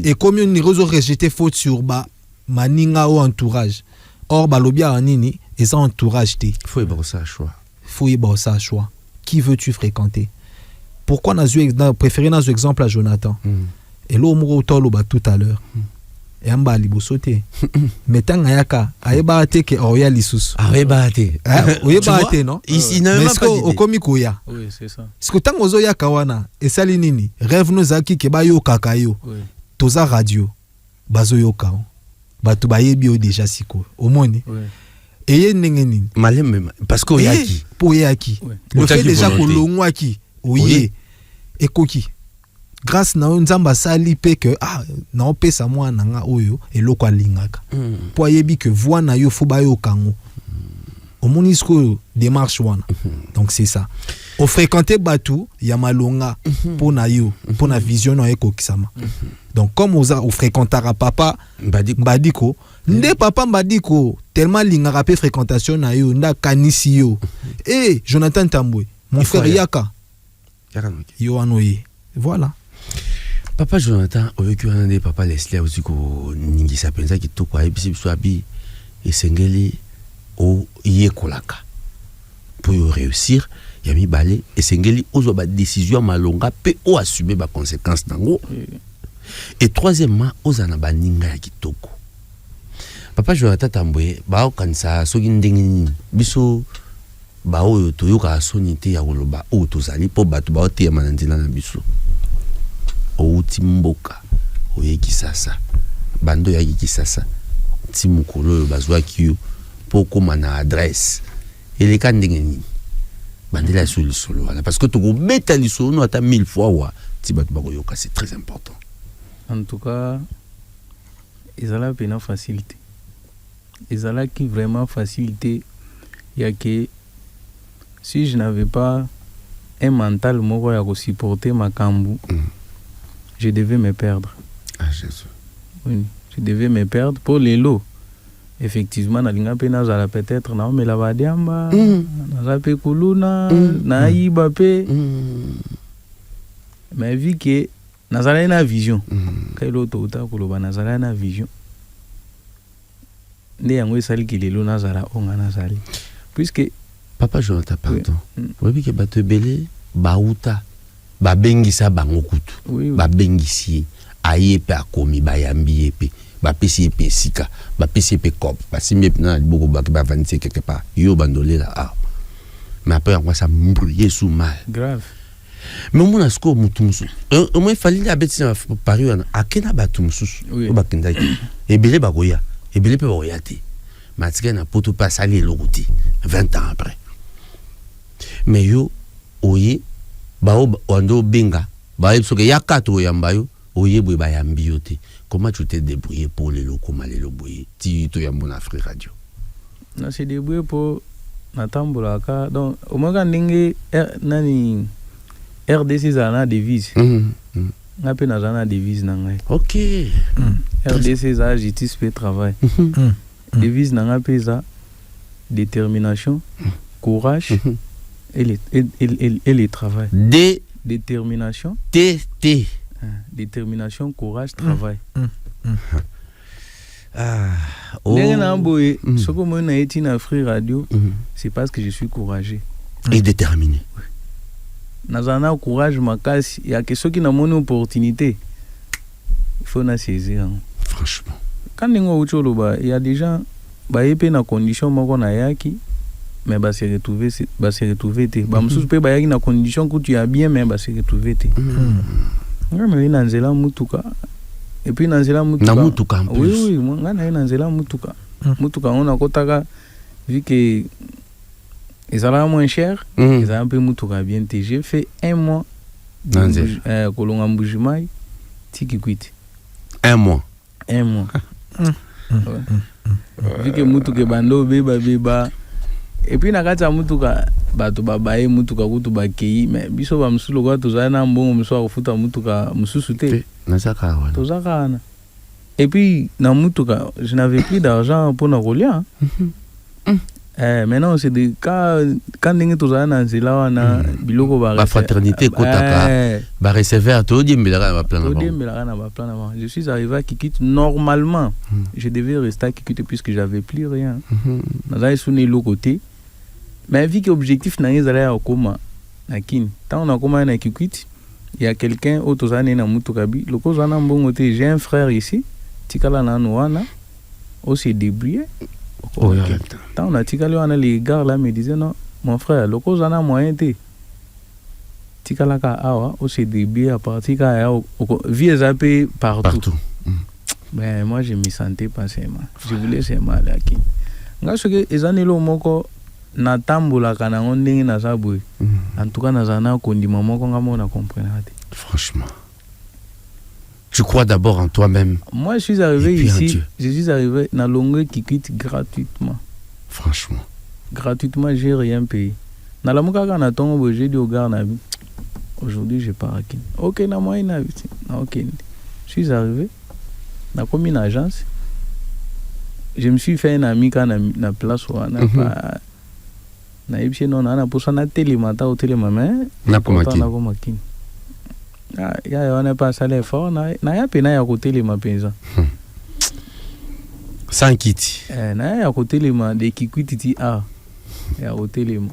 et comme une réseau rejeté faute sur ba maninga ou entourage. Or balobia nini et ça entourage té. Faut y avoir ça choix. Faut y avoir ça choix. Qui veux-tu fréquenter? Pourquoi n'a préféré dans exemple à Jonathan? Et là on tolo ba tout à l'heure. Et en bas libo sauté. Mais tant ayaka ayeba te que oya lisusu. Ayeba te. Oyeba te non? Ici n'a même pas au komiko ya. Oui, c'est ça. Est-ce que tant ozo ya kawana et sali nini? Rêve nous aki ke ba yo kakayo. Toza radio. Bazo yo kao. Batu bayebi o déjà siko. Au monde. Et nengeni malem parce que yaki pour yaki le fait déjà ko longwaki oye ekoki grâce na nzamba sali pe que na opesa mwana nga oyo eloko alingaka po yebi que voix na yo fo ba yo kango omonisko démarche wana donc c'est ça au fréquenter batu ya malonga pour na yo pour na vision na ekokisama donc comme au fréquentara papa badiko nde papa mbadiko tellement lingaka pe fréquentation na yo nda kanisi yo Jonathan Tambwe mon frère yaka yo anoye voilà papa Jonathan oyoki wana nde papa Leslie aussi ko ningisa penza kitoko ayebisi biso abi esengeli o yekolaka pour réussir ya mibale esengeli ozwa ba décision malonga pe o assumer ba conséquences nango et troisièmement ozana ba ninga ya kitoko. Papa Jonathan Tambwe ba okanisa soki ndenge nini biso ba oyo toyoka sonité ya koloba o tozali po bato ba otema na nzela na biso o timboka oyeki sasa bando ya kisasa timukolo bazwa kiyo po koma na adresse eleka ndenge nini bandela sur le solo parce que to go beta li solo ata 1000 fois wa ti bato ba koyoka c'est très important. En tout cas ils ont la peine facilité. Ils ont qui vraiment facilité. Il y a que si je n'avais pas un mental moko ya ko supporter ma kambu, je devais me perdre. Ah Jésus. Oui, je devais me perdre pour les lots. Effectivement na linga pe na zala peut-être na me la badiamba, na zape kuluna, na yiba pe. Mais vu que na zala na vision, kailo to uta koloba na zala na vision. Nde yango esali ki lelo nazala onga nazali puisque Papa Jonathan, pardon. Oui, que bato belé, bauta, bengisa bangokutu, bengisi, ayepe akomi, bayambi epe, pesi epe sika, pesi epe cop, simbe na beaucoup ba vanité quelque part. Yo bandolé là. Ah. Mais après, on ça m'briller sous mal. Grave. Mais on a ce qu'on mutumsu. Au moins, il fallait la bête à Paris, à Kena batumsus. Oui. Et belé bagoya. Et belé pe bagoyate. Matika na poto pas salé l'outi. 20 ans après. Mais yo, oye, bao wando benga. Ba yebso ke yakato yambayo, oye bwe ba yambiote. Comment tu t'es débrouillé pour les locaux malé le boye? Ti to yambo na Afrique Radio. Na se débrouillé pour natambola ka. Donc au moins quand ndenge nani RDC zana devise. Ngape na zana devise na ngai. OK. RDC za justice fait travail. Devise na ngape za détermination, courage et le travail. Détermination. Détermination, courage, travail. Ce que moi j'ai été dans Free Radio, c'est parce que je suis courageux et déterminé. Nazana courage makasi, il y a que ceux qui n'ont pas opportunité. Il faut la saisir. Franchement. Quand il y a des gens qui ont des conditions mais bah se retrouver bah msusu pe ba na condition que tu as bien mais bah se retrouver mais na nzela mutuka et puis na nzela mutuka oui moi na nzela mutuka on a kotaka vu que ils allaient moins cher ils ont un peu mutuka bien j'ai fait 1 mois kolonga mbujimai tiki kwiti 1 mois vu que mutuka bando beba et puis nakata mutuka bato babaye mutuka kutu bakei mais biso ba msulo kwa tozana mbongo mso akufuta mutuka msusu te nazaka wana tozaka et puis na mutuka je n'avais plus d'argent pour na rolia maintenant c'est des cas quand ndenge tozana nzela wana biloko ba fraternité kotaka ba recevoir to diembela na plan je suis arrivé à Kikit normalement je devais rester à Kikit puisque j'avais plus rien nazai suni l'autre côté. Mais vu que l'objectif n'a pas été comme Nakin, tant on a comme un Kikit, il y a quelqu'un autre année dans Mutukabi. Le cause en bon côté, j'ai un frère ici, Tikala Nanouana, aussi débrouillé. Tant on a Tikala les gars là me disaient non, mon frère, le cause en a moyen de Tikala ka awa aussi débrouillé à partir de vie zappé partout. Ben moi je me sentais pas seulement. Je voulais seulement aller à Kin. Parce que les années lo moko na tambola kana ndenge na zabwe en tout cas na zana kondima moko ngamona comprendre. Franchement, tu crois d'abord en toi-même. Moi je suis arrivé ici, je suis arrivé na Longwe Kikit gratuitement. Franchement, gratuitement, j'ai rien payé. Na la muka kana tongo j'ai dit au gars na vie aujourd'hui je pars à Kin. OK na moi na vie. OK. Je suis arrivé na comme une agence. Je me suis fait un ami quand na place où on a pas na yebisi non na posa na télémata au télémama na komaki ya on a pas ça l'effort na ya pena ya ko téléma penza sans kiti na ya ko téléma de kikwititi ya au téléma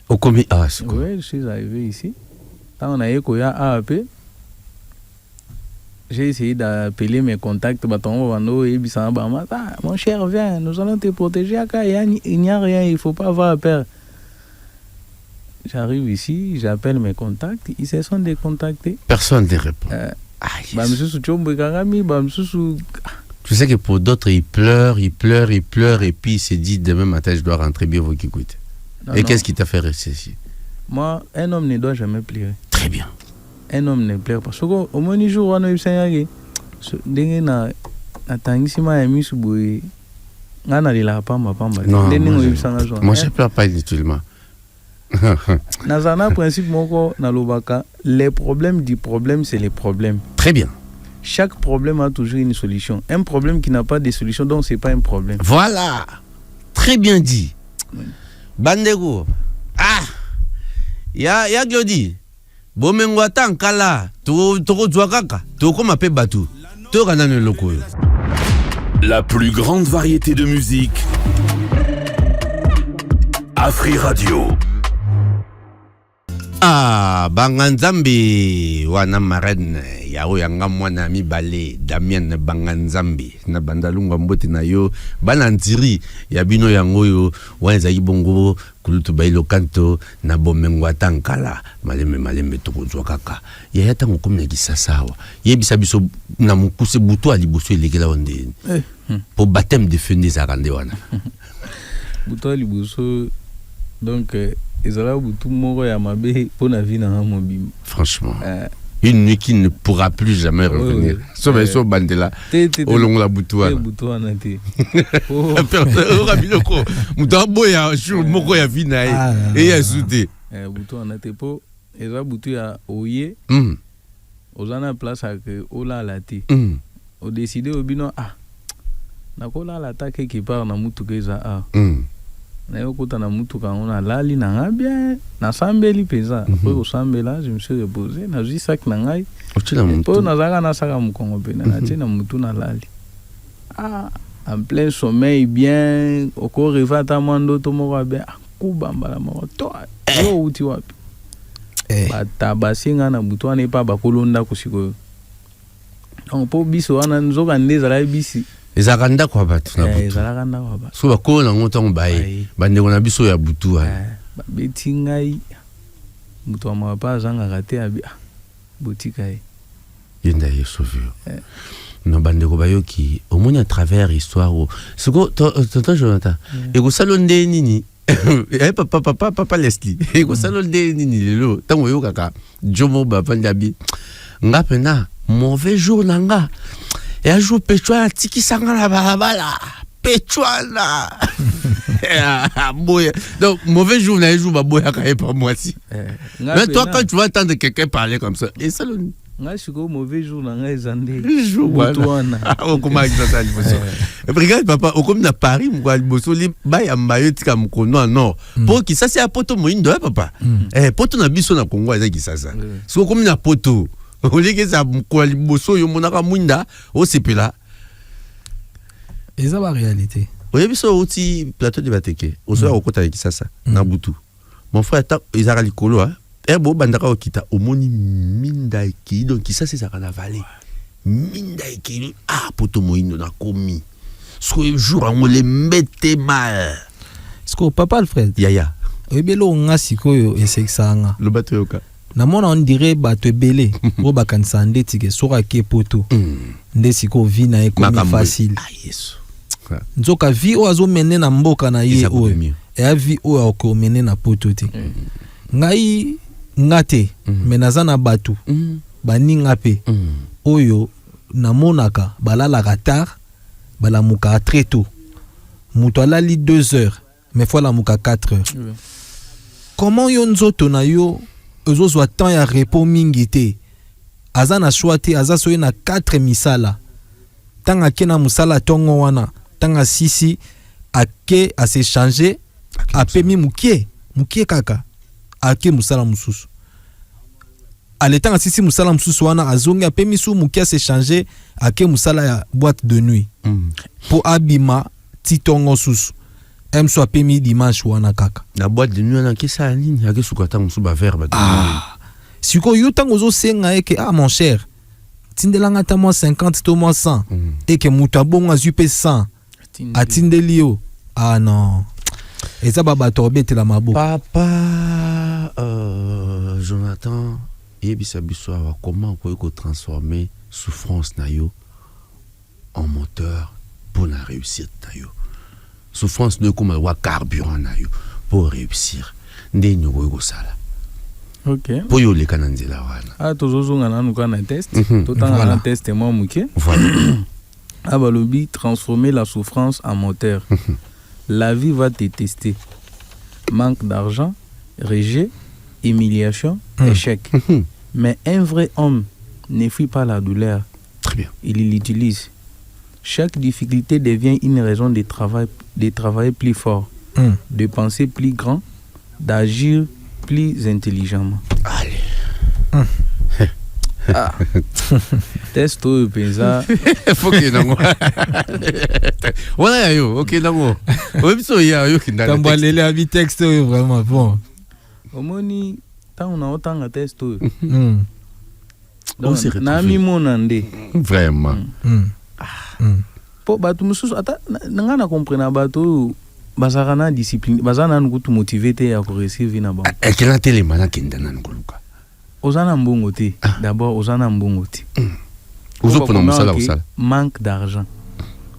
au commis ouais je suis arrivé ici quand on a eu koya AP j'ai essayé d'appeler mes contacts, mon cher, viens, nous allons te protéger. Il n'y a rien, il ne faut pas avoir peur. J'arrive ici, j'appelle mes contacts, ils se sont décontactés. Personne ne répond. Tu sais que pour d'autres, ils pleurent, et puis ils se disent demain matin, je dois rentrer bien vous qui écoutez. Et qu'est-ce qui t'a fait rester ici? Moi, un homme ne doit jamais pleurer. Très bien. Un homme ne pleure pas. Au moins, un jour, on a eu ça. Moi, je ne pleure pas inutilement. Les problèmes du problème, c'est les problèmes. Très bien. Chaque problème a toujours une solution. Un problème qui n'a pas de solution, donc ce n'est pas un problème. Voilà. Très bien dit. Bandego. Ya Glody. Bomengwata nkala toko zwakaka toko mape batu to kana ne loko. La plus grande variété de musique Afri Radio. Ah, Banganzambi, wana marraine, yao yanga mwana mibale, Damien Banganzambi, na bandalunga mbote na yo, banantiri, yabino yango yo, wanza ibongo, kulutu bailo kanto, na bomengwa tankala, maleme tokozwa kaka. Ya yata ngukumne kisasawa. Ye bisabiso na mukuse butu alibusu ilegela onde. Po baptême de feu des arande wana. Butu alibusu, donc, ezala butu moko ya mabe pour la vie na mobile. Franchement. Une nuit qui ne pourra plus jamais revenir. Sauf so bandela. Au long la butuana. Butuana te. Oh rabiloko. Muta boya jour moko ya vie na et ya soute. Butuana te po ezala butu ya oye. Ozana place à que ola la te. O décider obino na kola la ta quelque part na mutu keza na yokota na mutuka on a lali na nga bien na sambeli peza après au sambela je me suis reposé na zui sac na ngai po na zaka na saka mukongo pe na tina mutu na lali en plein sommeil bien au corps revata mando to moko bien kubamba la moko to yo uti wapi batabasinga na mutu ane pa bakolonda kusiko donc po biso wana nzoka ndeza la bisi ezakanda kwa batu na butu. Ezakanda kwa batu. So bako na ngoto mbaye. Bandeko na biso ya butu wa. Beti ngai. Mutu wa mwapa zanga kate ya botika ye. Yenda ye sauvio. No bandeko bayoki omoni à travers histoire o. Siko tonton Jonathan. Ego salonde nini? Papa Leslie. Ego salonde nini lelo. Tango yo kaka. Jomo ba pandabi. Nga pena mauvais jour nanga. Et un jour, Péchoana, tiki sanga la balabala. Péchoana. Donc, mauvais jour, un jour, bah, boya, quand pas moi si. Mais toi, quand tu vas entendre quelqu'un parler comme ça, et ça, le. Nga shiko mauvais jour, nga ezande. Jour, voilà. Oh, comment ça, l'impression. Regarde, papa, au comme na Paris, moi, l'impression, les bails à maillot, tika mkono, non. Pour qui ça, c'est à poto moindo, papa. Poto na biso na Congo, c'est qui ça. C'est comme na poto. Au lieu que ça quoi liboso yo monaka mwinda au sepela et ça la réalité oui biso outi plateau de bateke au soir au kota avec ça na butu mon frère ta izara likolo hein bo bandaka okita omoni minda ki donc ça c'est ça kana valé minda ki poto moindo na komi so jour on les mette mal ce papa Alfred yaya ebelo nga sikoyo eseksanga le bateau yoka na mona on dirait bato ebele o bakanisa nde tike soka ke poto nde siko vi na ekomi facile yesu nzoka vi o azo mene na mboka na ye o e vi o ako mene na poto te ngai ngate menaza na bato baninga pe oyo na monaka balalaka tard balamuka très tôt muto alali 2 heures mais fois lamuka 4 heures comment yo nzoto na yo ozozwa temps ya repos mingi te aza na choix te aza soye na 4 misala tanga ke na musala tongo wana tanga sisi ake a se changer apemi mukie kaka ake musala mususu ale tanga sisi musala mususu wana azongi apemi su mukie a se changer ake musala ya boîte de nuit po abima titongo susu emso apemi dimanche wana kaka na boîte de nuit na kesa nini ake sukata musuba verbe siko yo tango zo senga eke mon cher tindelanga ta moi 50 to moi 100 eke mutabonga zupe 100 atindelio non eza baba torbete la mabo papa Jonathan yebisa biso wa comment ko transformer souffrance na yo en moteur pour la réussite na yo souffrance ne comme wa carburant na yo pour réussir ndé nyoko sala. OK. Pour yo le kananzela wana. Tozozonga na nuka na test. Totanga na test moi muke. Voilà. Balobi transformer la souffrance en moteur. La vie va te tester. Manque d'argent, rejet, humiliation, échec. Mais un vrai homme ne fuit pas la douleur. Très bien. Il l'utilise. Chaque difficulté devient une raison de travailler plus fort, de penser plus grand, d'agir plus intelligemment. Allez. Testo pensa. Faut que nango. Voilà yo, OK nango. Obiso ya yo kindala. Tambalele abi texte vraiment bon. Omoni tant on a autant de testo. On s'est retrouvé. Na mi monande. Vraiment. Po batu mususu ata nanga na comprendre batu bazana discipline bazana ngutu motivé ya ko réussir na ba. Ekela telema na kindana ngoluka. Ozana mbongo te. D'abord ozana mbongo te. Ozopona musala osala. Manque d'argent.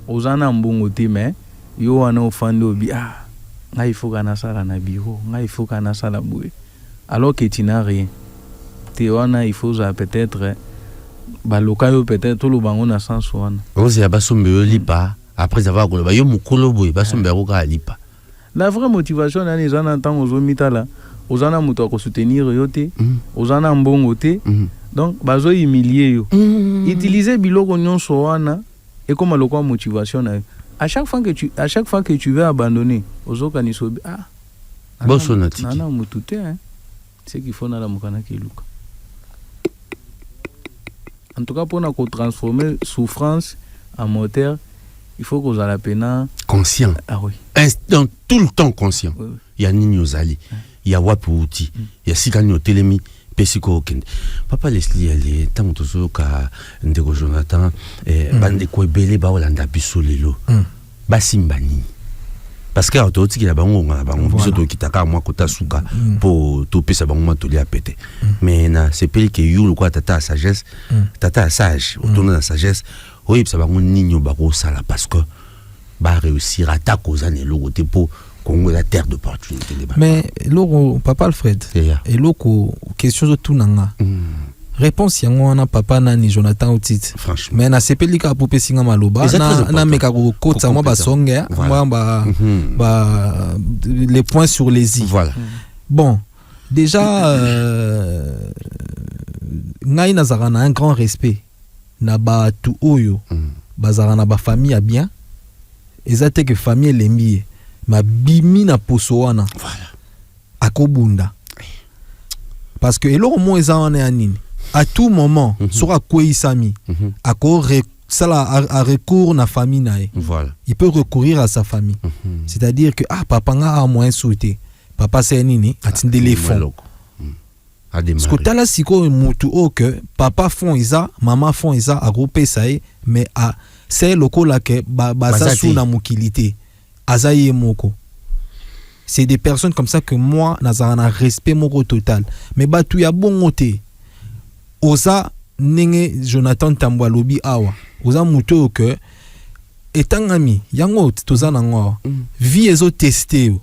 Ozana mbongo te mais yo wana ofando bi nga il faut kana sala na bureau, nga il faut kana sala boue. Alors que tu n'as rien. Te wana il faut peut-être baloka yo peut-être lo bango na sens wana. Oze ya basombe yo lipa après avoir koloba yo mukolo boye basombe ya koka lipa. La vraie motivation na les ana tant ozo mitala, ozana muto ko soutenir yo te, ozana mbongo te. Donc bazo humilier yo. Utiliser biloko nyonso wana et comme lokwa motivation na. À chaque fois que tu veux abandonner, ozo kanisobi bosonati. Nana mutute hein. C'est qu'il faut na la mukana ki luka. En tout cas, pour nous transformer souffrance en moteur, il faut qu'on ait la peine. Conscient. Ah oui. Instant, tout le temps conscient. Oui. Il y a Nino Zali, il y a Wapouti, il y a Sikano Telemi, Pesiko Okende. Papa Leslie, elle est tant que Zoka, Ndego Jonathan, Bande Kwebele, Baolanda Bissolelo, Basimbani. Parce que autoti qui la bango na bango biso to kitaka moi kota suka pour toper sa bango to lia pété mais na c'est peli que you quoi tata sagesse tata sage autour de la sagesse oui sa bango ninyo bako sala parce que ba réussir à attaquer les logo pour Congo la terre d'opportunité. Mais logo papa Alfred et logo question de tout nanga réponse yango wana papa nani Jonathan Otit franchement mais na sepeli ka pope singa maloba na meka ko kota moi ba songe moi ba les points sur les i. Voilà. Bon déjà ngai nazara na un grand respect na ba tu oyo bazara na ba famille a bien ezate que famille lembi ma bimi na poso wana voilà akobunda parce que eloko mo eza wana nini à tout moment sera quoi isami à recours na famille nae. Voilà. Il peut recourir à sa famille. C'est-à-dire que papa nga a moins souhaité. Papa c'est nini atinde les fonds. Parce que tala siko mutu o que papa font isa, maman font isa a groupé ça mais a c'est loko la que basa suna mukilité. Azaye moko. C'est des personnes comme ça que moi nazana respect moko total. Mais batu ya bongote. Oza nenge Jonathan Tambwa lobi awa oza muto que etangami yango toza nango vie ezo testé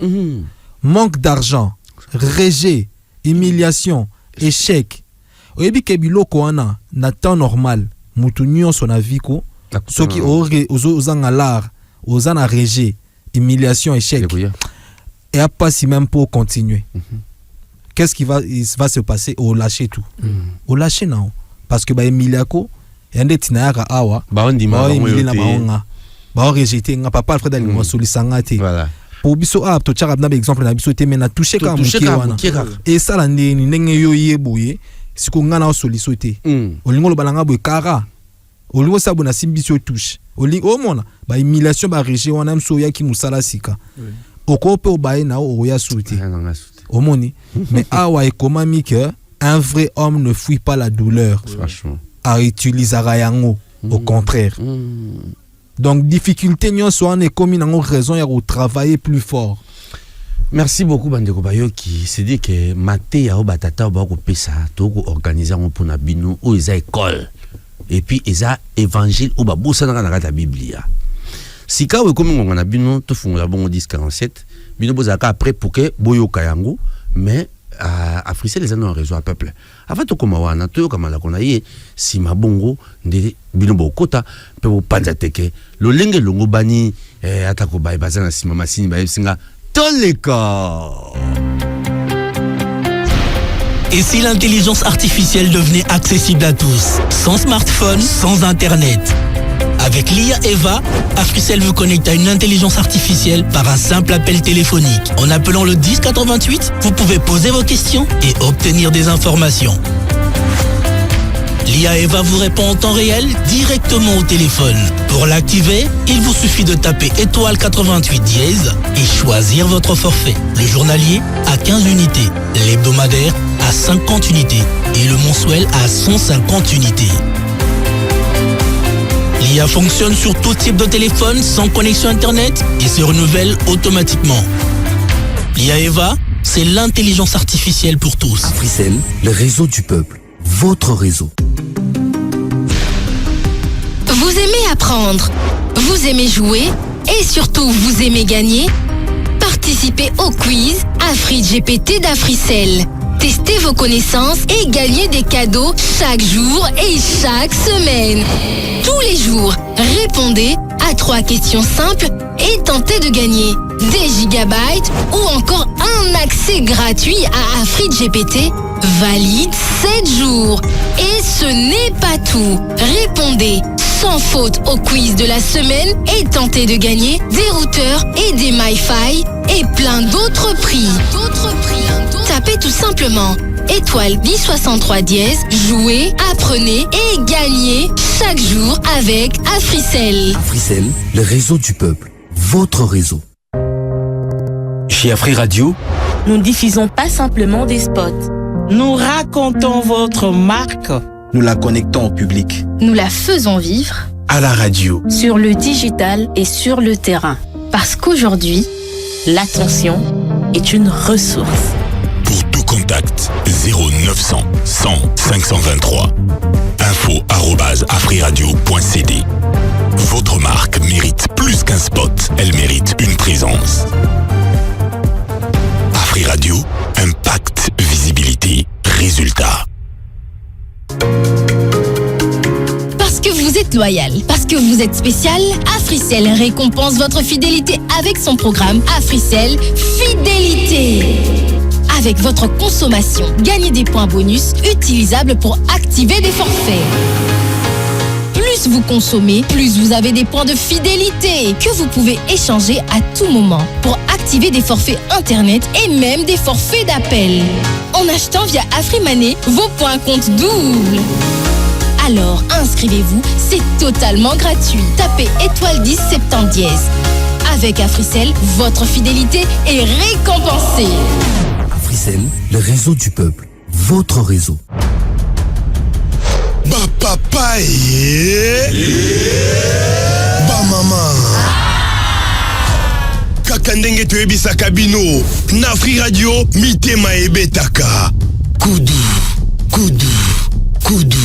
manque d'argent rejet humiliation échec oyebi ke biloko wana na temps normal mutu nyonso na vie ko soki oza ngalar oza na rejet humiliation échec et a pas si même pour continuer. Qu'est-ce qui va se passer au lâcher tout au lâcher non parce que ba Emiliako yande tinayaka awa ba on dima ba rejeter nga papa Alfred ali mo solisanga te voilà pour biso to tchaka na exemple na biso te mais na toucher ka muki wana et ça la ndeni ndenge yo yeboye siko nga na soliso te olingo lo balanga boye kara olingo sabo na simbiso touche olingo mona ba humiliation ba rejet wana mso yaki musala sika okope obaye na oya souté omoni mais awa ekomami que un vrai homme ne fuit pas la douleur. Franchement. A utiliser yango au contraire. Donc difficulté nyon so on est comme une raison ya de travailler plus fort. Merci beaucoup Bandeko Bayo qui s'est dit que maté ya batata ba ko pesa to ko organiser pour na bino ou eza école et puis eza évangile ou ba bossa na la Biblia. Si ka we comme on a bino to funga bon 1047 bino bozaka après pour que boyo kayango mais Afrique les anneaux réseau à peuple avant tout comme wana to comme la konaye si mabongo ndé bino bokota pe bo panza teke lo lenge longo bani atako bay bazana si mama sini bay singa toleka. Et si l'intelligence artificielle devenait accessible à tous, sans smartphone, sans internet? Avec l'IA Eva, Africell vous connecte à une intelligence artificielle par un simple appel téléphonique. En appelant le 1088, vous pouvez poser vos questions et obtenir des informations. L'IA Eva vous répond en temps réel directement au téléphone. Pour l'activer, il vous suffit de taper étoile 88 dièse et choisir votre forfait. Le journalier à 15 unités, l'hebdomadaire à 50 unités et le mensuel à 150 unités. L'IA fonctionne sur tout type de téléphone sans connexion internet et se renouvelle automatiquement. L'IA Eva, c'est l'intelligence artificielle pour tous. Africell, le réseau du peuple, votre réseau. Vous aimez apprendre, vous aimez jouer et surtout vous aimez gagner? Participez au quiz AfriGPT d'Africell. Testez vos connaissances et gagnez des cadeaux chaque jour et chaque semaine. Tous les jours, répondez à 3 questions simples et tentez de gagner des gigabytes ou encore un accès gratuit à AfriGPT valide 7 jours. Et ce n'est pas tout. Répondez sans faute au quiz de la semaine et tentez de gagner des routeurs et des MiFi et plein d'autres prix. Tapez tout simplement étoile 1063 dièse, jouez, apprenez et gagnez chaque jour avec Africell. Africell, le réseau du peuple, votre réseau. Chez Afri Radio, nous ne diffusons pas simplement des spots. Nous racontons votre marque. Nous la connectons au public. Nous la faisons vivre à la radio, sur le digital et sur le terrain. Parce qu'aujourd'hui, l'attention est une ressource. Pour tout contact, 0900 100 523. info@afriradio.cd. Votre marque mérite plus qu'un spot, elle mérite une présence. Afri Radio, impact, visibilité, résultat. Parce que vous êtes loyal, parce que vous êtes spécial, Africell récompense votre fidélité avec son programme Africell Fidélité. Avec votre consommation, gagnez des points bonus utilisables pour activer des forfaits. Plus vous consommez, plus vous avez des points de fidélité que vous pouvez échanger à tout moment pour activer des forfaits internet et même des forfaits d'appel. En achetant via AfriMoney, vos points comptent double. Alors inscrivez-vous, c'est totalement gratuit. Tapez étoile 10 70 dièse. Avec Africell, votre fidélité est récompensée. Africell, le réseau du peuple, votre réseau. Ba papa ba mama kaka ndenge toyebisaka bino na Afri Radio mitema ebetaka kudu kudu kudu.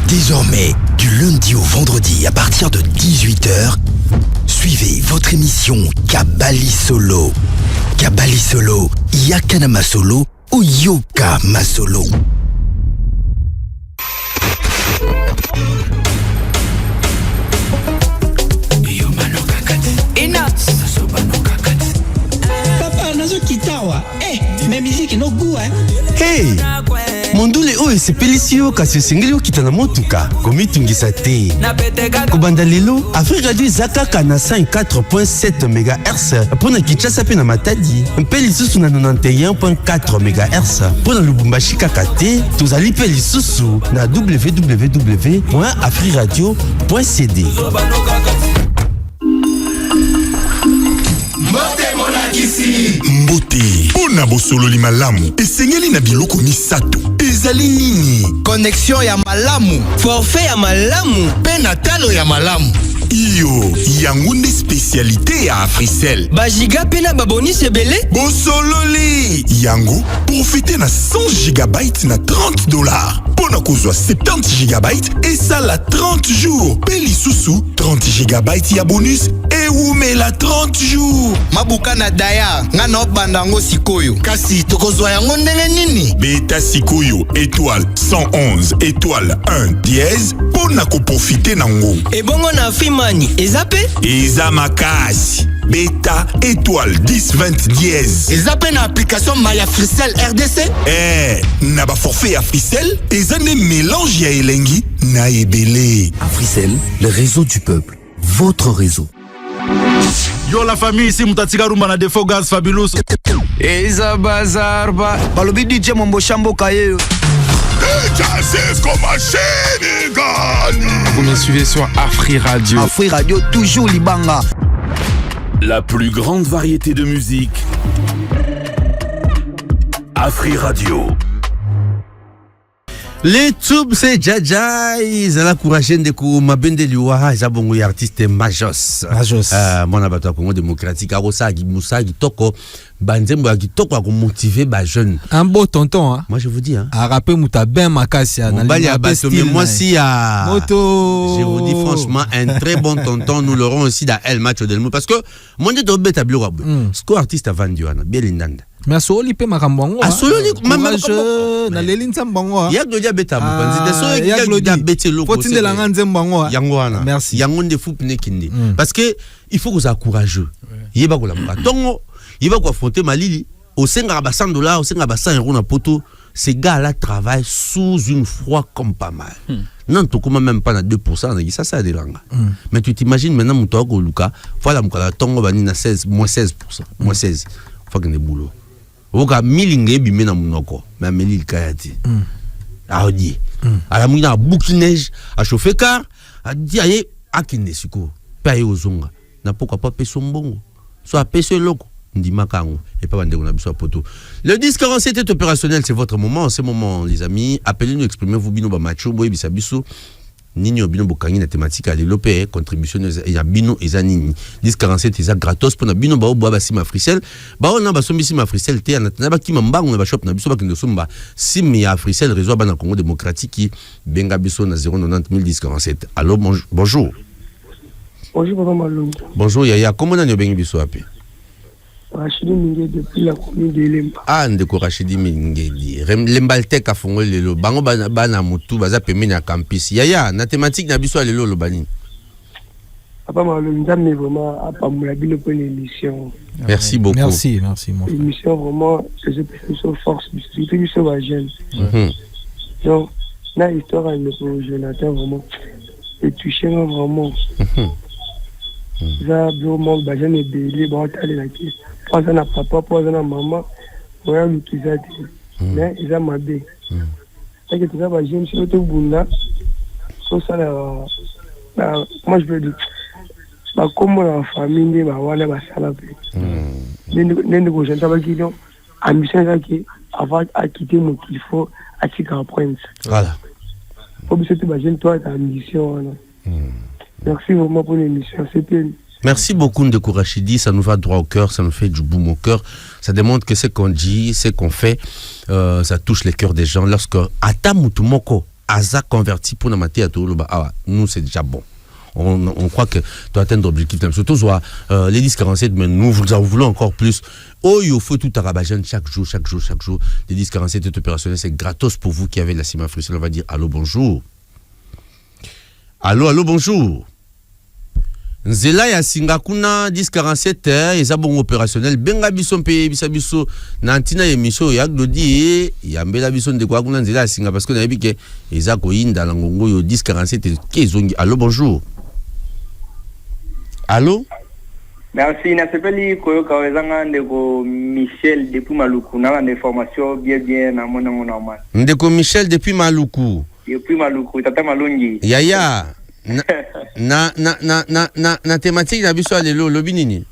Désormais, du lundi au vendredi à partir de 18h, suivez votre émission Kabali Solo. Kabali Solo, Yakanama Solo ou Yoka Masolo. Papa, nazo kitawa. Mais musique no goût, hein. Hey! Mondule oyo esepelisi yo kasi osengeli okita na motuka komitungisa te. Kobanda lelo, Afri Radio eza kaka na 104.7 MHz mpona Kinshasa pe na Matadi, mpe lisusu na 91.4 MHz mpona Lubumbashi kaka te. Tozali pe lisusu na www.afriradio.cd. Mbote pona bosololi malamu esengeli na biloko misato ezali nini? Connexion ya malamu, forfait ya malamu, pe na talo ya malamu. Iyo yango nde spécialité ya Africell. Bajiga pe na babonus ebele bosololi yango profite na 100 gigabytes na $30 pona kozwa 70 gigabytes esala 30 jours pe lisusu 30 gigabytes ya bonus ewumela 30 jours. Mabuka na daya nga na bandango sikoyo kasi tokozwa yango ndenge nini? Beta sikoyo étoile 111 étoile 1 dièse pona ko profiter nango. Ebongo na Afrimani ezape eza makasi. Beta étoile 1020 dièse ezape na application My Africell RDC. Na ba forfait Africell eza ne mélange ya elengi na ebele. Africell, le réseau du peuple, votre réseau. Yo la famille, ici Mutatika Rumba na Defo Gaz Fabulous. Eza bazar ba balobi DJ Mombo Shambo Kaye. Vous me suivez sur Afri Radio. Afri Radio, toujours Libanga. La plus grande variété de musique. Afri Radio. Les tubes c'est Jaja, ils ont la courage de couper ma bende liwa, ils ont bon artiste Majos. Mon abattoir Congo démocratique, Arosa, Moussa, Toko, Banzembo, Toko a motivé ba jeune. Un beau tonton, hein. Moi je vous dis, hein. A rappelé Mouta Ben Makassia. Mais moi si à. Moto. Je vous dis franchement, un très bon tonton, nous l'aurons aussi dans El Macho del Mou. Parce que, mon dieu, tu as bien ce qu'artiste a vendu, bien l'indande. Mais à Soli pe makambongo. À Soli, maman, na lelin sambongo. Ya glodia beta bukanzi. De so ya glodia bete loko. Faut tinde la nganze mbongo. Yangoana. Merci. Yangon de fou pne kindi. Parce que il faut que ça courageux. Yeba ko la muka. Tongo, yeba ko affronter Malili. Au senga ba $100, au senga ba 100 € na poto. Ces gars-là travaillent sous une foi comme pas mal. Non, tu commences même pas à 2%, ça a des langues. Mais tu t'imagines maintenant, Moutouago Luka, voilà, Moukala Tongo Banina 16, moins 16%, moins 16. Faut qu'il y ait des boulots. Oka milinge bimena munoko mais melil kayati a dit à la mouina boukineige a chauffé car a dit aye akine siko paye ozonga na pourquoi pas peso mbongo soit peso loko ndi makango et pas bande na biso poto. Le 1047 est opérationnel, c'est votre moment, en ce moment les amis, appelez-nous, exprimez-vous bino ba macho boy bisabiso Nini bino bokangi na thématique à l'élopé contribution ya bino ezanini 1047 eza gratos pona bino ba obo ba sima Africell ba ona ba sombi sima Africell te na ba kima mbango na ba shop na biso ba kende somba sim ya Africell réseau ba na Congo démocratique qui benga biso na 090 1047. Allô, bonjour. Bonjour Papa Malongo. Bonjour Yaya, comment na bengi biso api? Rachidi Mingedi depuis la commune de Lemba. Ah, ndeko Rachidi Mingedi. Lembalte ka fongo lelo. Bango bana mutu baza pemeni na campus. Yaya, na thématique na biso lelo lo bani. Papa Malongo, mais vraiment à pas moula bino pour l'émission. Merci beaucoup. Merci mon frère. L'émission vraiment c'est une force, c'est une chose jeune. Donc, la histoire avec le Jonathan vraiment est touché vraiment. Ça vraiment bajan est belé bon aller là qui pas na papa pas na maman voilà l'utilisation mais ils a mabé et que tout ça bajan c'est tout bunda so ça là moi je veux dire bah comme la famille bah voilà bah ça là n'en ko jenta ba ki donc ambition ça qui avant à quitter mon qu'il faut à qui apprendre voilà faut que tu bajan toi ta ambition. Merci vraiment pour l'émission, c'était... Merci beaucoup Ndeko Rachidi, ça nous va droit au cœur, ça nous fait du boum au cœur. Ça démontre que ce qu'on dit, ce qu'on fait, ça touche les cœurs des gens. Lorsque Ata Mutumoko, Aza converti pour Namate Atoloba, nous c'est déjà bon. On croit que tu dois atteindre l'objectif. Surtout, les 1047, mais nous en voulons encore plus. Oh, il faut tout Arabajan chaque jour. Les 1047 est opérationnel, c'est gratos pour vous qui avez la Sima Africell. On va dire allô, bonjour. Allô, bonjour. Nzela ya Singakuna 1047 eza bon opérationnel benga biso mpe biso nantina émission ya Glodi ya mbela biso ndeko akuna nzela ya Singa parce que na yebike eza koyinda la ngongo yo 1047 kezongi. Allô, bonjour. Allô. Merci, na sepeli koyo kawezanga ndeko Michel depuis Maluku na information bien na mona normal. Ndeko Michel depuis Maluku. Depuis Maluku tata Malongi. Yaya na thématique na biso lelo lobi nini?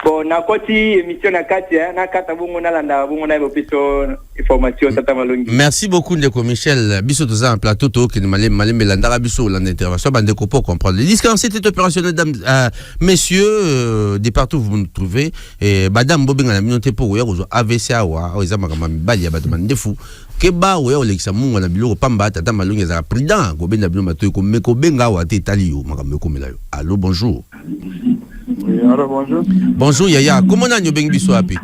Bon na koti émission na kati na kata bongo na landa bongo na biso information tata Malongi. Merci beaucoup ndeko Michel. Biso toza en plateau to ke malembe landa biso landa intervention bande ko pour comprendre. Les 1047 est opérationnel messieurs de partout vous nous trouvez et madame Bobenga na minote pour ya ko AVC wa o ezama kama mibali ya bato mandefu. Keba oya olekisa mungu na biloko pamba tata Malongi za prudent ko benda bino mato ko meko benga wa te taliyo makambe ko melayo. Allô, bonjour. Oui, alors bonjour. Bonjour Yaya, comment na nyo bengi biso api?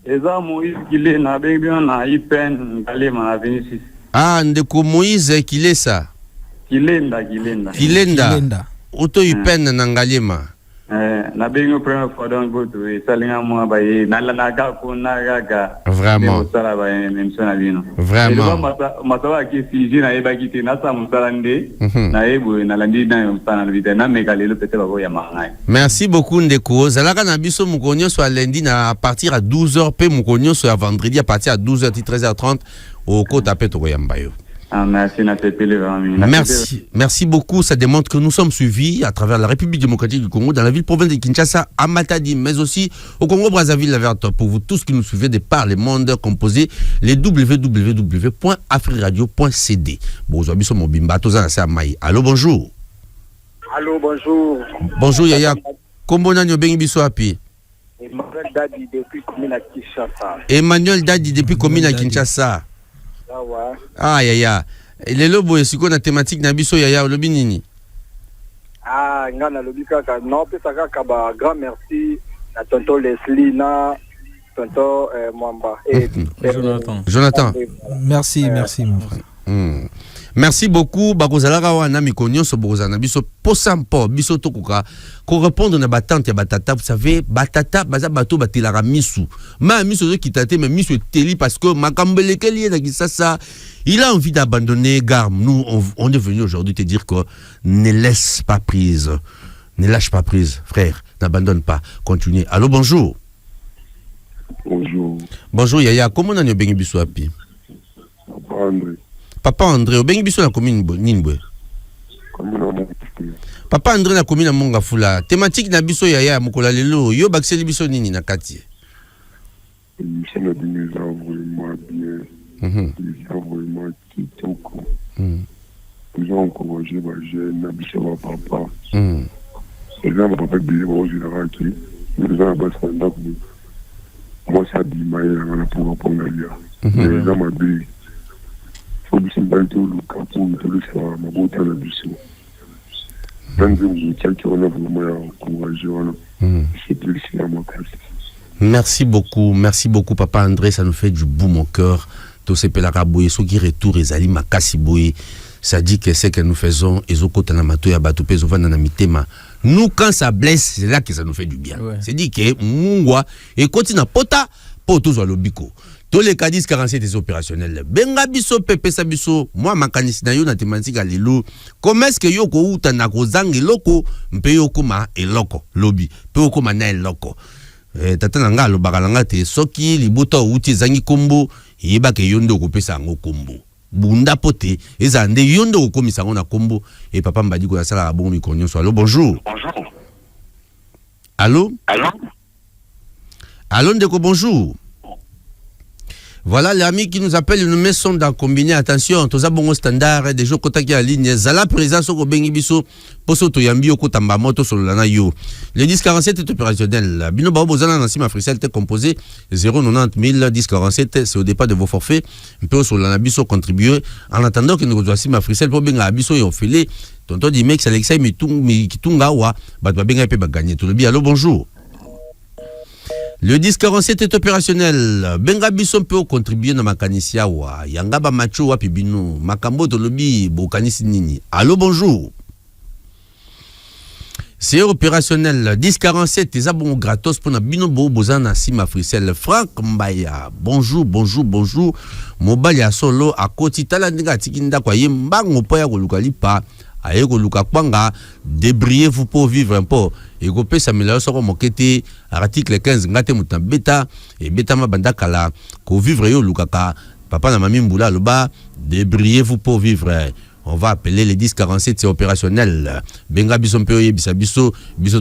Eza Moïse Kile na bengi na Ipen Ngalema na 26. Ah, ndeko Moïse Kilesa. Kilenda. Oto Ipen na Ngalema. Na bengo première fois donc goto et salinga moi ba e na la naga ko naga vraiment sala ba émission na bino vraiment matawa ki fiji na eba ki na sa musalande na ebo na landi na mutana vite na megalelo peut-être ba ya mangai. Merci beaucoup Ndeko. Zalaka na biso mukonyo so lundi na à partir à 12h pe mukonyo so à vendredi à partir à 12h 13h30 au kota pe to yamba yo. Merci beaucoup. Ça démontre que nous sommes suivis à travers la République démocratique du Congo, dans la ville-province de Kinshasa, à Matadi, mais aussi au Congo-Brazzaville, la verte. Pour vous tous qui nous suivez de par les mondes composés, les www.afriradio.cd. Allô, bonjour. Allô, bonjour. Bonjour, Yaya. Comment est-ce que Emmanuel Dadi depuis commune à Kinshasa. Emmanuel Dadi depuis commune à Kinshasa. Ah, Yaya. Les lobos, est-ce qu'on a thématique Nabiso Yaya Olobi Nini? Ah, ngana lobi kaka. Non, peut ça kaba. Grand merci à tonton Leslie na tonton Mwamba et Jonathan. Merci mon frère. Merci beaucoup. Bakozalaka wana mikonyo so bozana biso posampo biso tokoka ko répondre na batante ya batata. Vous savez, batata baza bato batelara misu. Ma misu zo kitate mais misu teli parce que makambeleke lié na Kinshasa, il a envie d'abandonner Garm. Nous on est venu aujourd'hui te dire que ne laisse pas prise. Ne lâche pas prise, frère. N'abandonne pas. Continuez. Allô, bonjour. Bonjour. Bonjour Yaya. Comment on a bengi biso api? André. Papa André, au bengi biso na commune Ninbwe. Papa André na commune Mongafula. Thématique na biso Yaya mukola lelo yo bakseli biso nini na kati? Ça n'a vraiment bien. Ça vraiment kitoko. Nous avons encouragé ma jeune, na biso ma papa. Et là ma papa bien au général qui nous a basé dans moi ça dit ma ya pour répondre là. Et là ma bien. Faut bien s'emballer au camp pour le faire ma beauté la biso. Merci beaucoup Papa André, ça nous fait du bout mon cœur. Tous ces pélaraboués, ceux qui retournent les ali makasiboué, ça dit que c'est que nous faisons et zokota na mato ya bato peso vana na mitema. Nous quand ça blesse, c'est là que ça nous fait du bien. Ouais. C'est dit que mungwa et continue pota poto zo lobiko. Tous les cas 10-47 des opérationnels. Benga biso pepe sa biso. Moi makanisi na yo na thématique à lelo. Comment est-ce que yo ko uta na kozangi loko mpe yo koma eloko lobi. Pe yo koma na eloko. Tata nanga lo bakalanga te soki libuta uti zangi kombo yeba ke yondo ko pesa ngo kombo. Bunda pote ezande yondo ko komisa ngo na kombo et papa mbadi ko sala bon mi konyo so. Allô, bonjour. Bonjour. Allô? Allô Ndeko, bonjour. Voilà l'ami qui nous appelle, nous met son dans combiné. Attention, tous abongo standard des jours contactés à ligne. Zala présence au bengi biso poso to yambi o kotamba moto sur lana yo. Le 1047 est opérationnel. Bino babo zala na sima frisel te composé 090 000 1047, c'est au départ de vos forfaits. Un peu sur lana biso contribuer en attendant que nous reçoive sima frisel pour benga biso et ofilé. Tonton dit mec Alexei mitunga wa ba benga pe ba gagner tout le bien. Allô, bonjour. Le 1047 est opérationnel. Benga biso peut contribuer dans makanisia wa. Yanga ba macho wa pibino. Makambo to lobi bo kanisi nini. Allô, bonjour. C'est opérationnel. 1047 les abons gratos pour na bino bo bozana sima frisel. Franck Mbaya. Bonjour. Mobile ya solo a koti tala ndinga tikinda kwa yembango po ya kolukali pa. Aye koluka kwanga, débrouillez-vous pour vivre un peu. Et go pe samela soko mokete article 15 ngate mutambeta et beta mabanda kala ko vivre yo lukaka papa na mami mbula loba débrouillez-vous pour vivre. On va appeler les 1047, c'est opérationnel. Benga biso mpe yebisa biso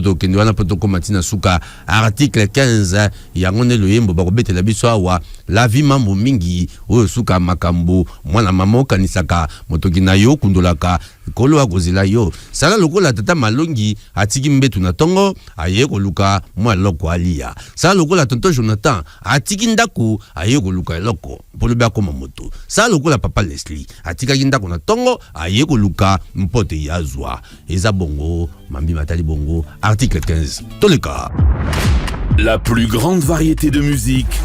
to kende wana poto komatina suka article 15 yangone lo yembo ba kobetela biso awa la vie mambo mingi oyo suka makambo mwana mama kanisaka motoki na yo kundolaka kolo akozela yo sala lokola tata malongi atiki mbetu na tongo aye koluka mwa loko alia sala lokola tonton Jonathan atiki ndako aye koluka loko polo ba koma moto sala lokola papa Leslie atika ndako na tongo aye koluka mpote yazwa eza bongo mambi matali bongo article 15 toleka. La plus grande variété de musique,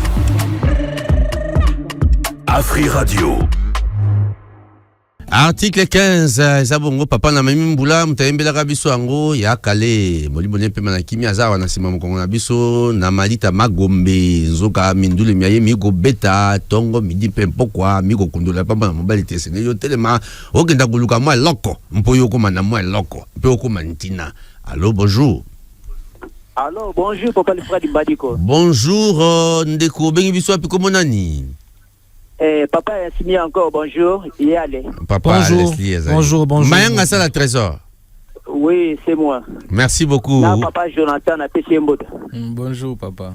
Article 15, Zabongo, papa na mimi mbula, mtaembela kabiso ango, ya kale, moli moli mpe manakimi, azawa na sima mkongo na biso, na malita magombe, nzoka mindule miaye, migo beta, tongo, midi pempo kwa, migo kundula, pamba na mobali tesene, yo telema, okenda kuluka mwa loko, mpo yoko mana mwa loko, mpo yoko mantina. Allô, bonjour. Allô, bonjour, papa le frère Badiko. Bonjour, ndeko, bengi biso api komonani. Papa Yassimi encore, bonjour, il est allé. Papa, bonjour, bonjour, bonjour. Mayanga ça la trésor. Oui, c'est moi. Merci beaucoup. Là, papa Jonathan a PC Mbote. Bonjour, papa.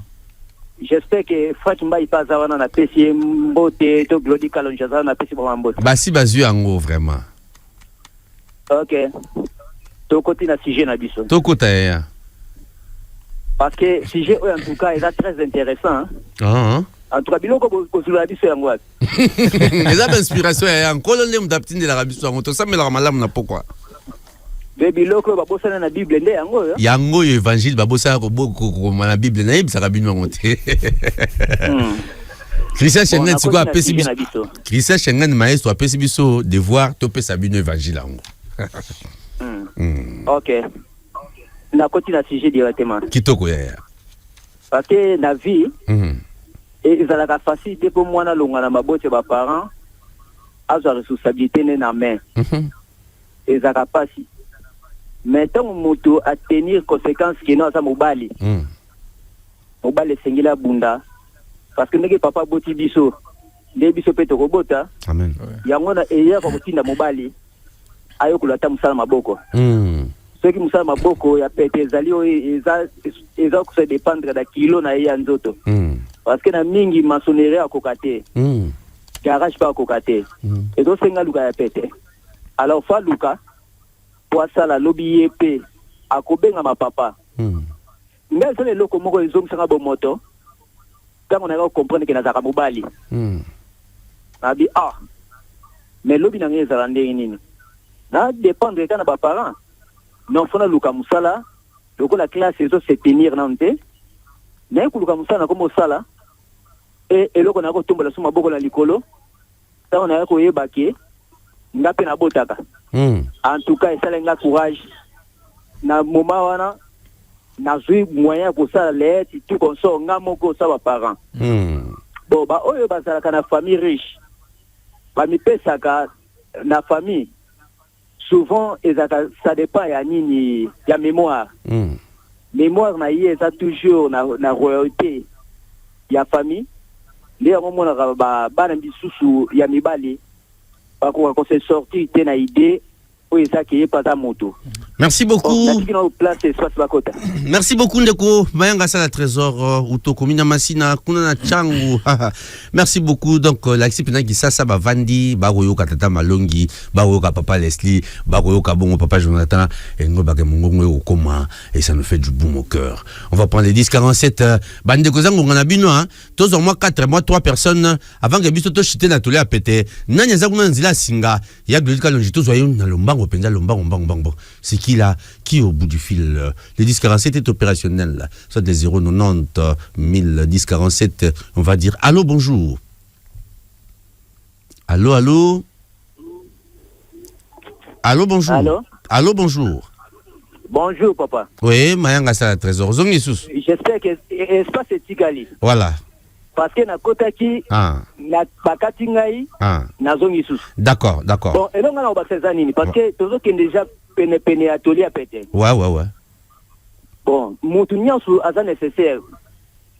J'espère que Franck Mbaye passe avant na PC Mbote, to Glody Kalonjaza na PC Mbote. Bah si bazu ango vraiment. Ok. To côté na sujet na biso. To côté ya. Parce que sujet en tout cas est très intéressant. Ah. En tout cas, biloko kozula biso yango ati. Eza inspiration ya nkolo le mutaptinde la biso yango to samela malamu na pourquoi. Be biloko babosana na Bible nde yango yo. Yango yo évangile babosana ko na Bible na yebisa kabino yango te. Christian Schengen siko apesi biso. Christian Schengen maestro apesi biso devoir to pesa bino évangile yango. OK. Na koti na sujet directement. Kitoko ya. Parce que na vie et ils ont la facilité pour moi na longa na mabote ba parents a sa responsabilité na main. Et ça capacité. Maintenant moto à tenir conséquences qui non ça mobali. Mobali sengila bunda parce que ndenge papa boti biso. Ndé biso peto robota. Amen. Yango na eya ko tinda mobali ayo kulata musala maboko. Ceux qui musala maboko ya pete zalio eza ko se dépendre da kilo na ya nzoto. Parce que na mingi maçonnerie à kokate. Garage pas à kokate. Et donc c'est ngaluka ya pete. Alors fa luka pour ça la lobby épée à kobenga ma papa. Mais c'est le loko moko ezom sanga bo moto. Quand on a comprendre que na zaka mobali. Na bi mais lobby na ngeza rande nini. Na dépendre quand ba parents. Non fona luka musala. Donc la classe ezo se tenir nante. Mais kuluka musala comme sala. Et eloko na ko tombola suma boko na likolo ta on a ko yebake ngape na botaka en tout cas ça lenga courage na moment wana na zui moyen ko ça let tout comme ça ngamo ko ça ba parents bon ba oyo bazala kana famille riche ba mi pesaka na famille souvent ça dépend ya nini ya mémoire mémoire na yé ça toujours na royauté ya famille. Les moments ba bana bisusu ya mibali ba ko se sortir tena idée o eza ki pas ta moto. Merci beaucoup. Merci beaucoup Ndeko Mayanga ça la trésor utoko mina masina kuna na changu. Merci beaucoup donc l'axi pena ki ça ba vandi ba royo katata malongi ba royo ka papa Leslie ba royo ka bongo papa Jonathan et ngo ba ke mongo au coma et ça nous fait du boum au cœur. On va prendre les 10-47 bande ko zango ngana bino hein tous au moins 4 mois 3 personnes avant que biso to chité na tolé a péter nanya za kuna nzila singa ya glodika longito zoyo na lombango penza lombango c'est qui là qui au bout du fil les 1047 est opérationnel soit des 090 1047 on va dire allô bonjour allô bonjour allô bonjour bonjour papa oui Mayanga ça trésor zongi sous j'espère que espace est Tigali voilà parce que na kotaki na bakati ngai na zongi sous d'accord bon et donc on va faire nini parce que tozo qui déjà pene atelier à péter ouais bon mutu nyansu aza nécessaire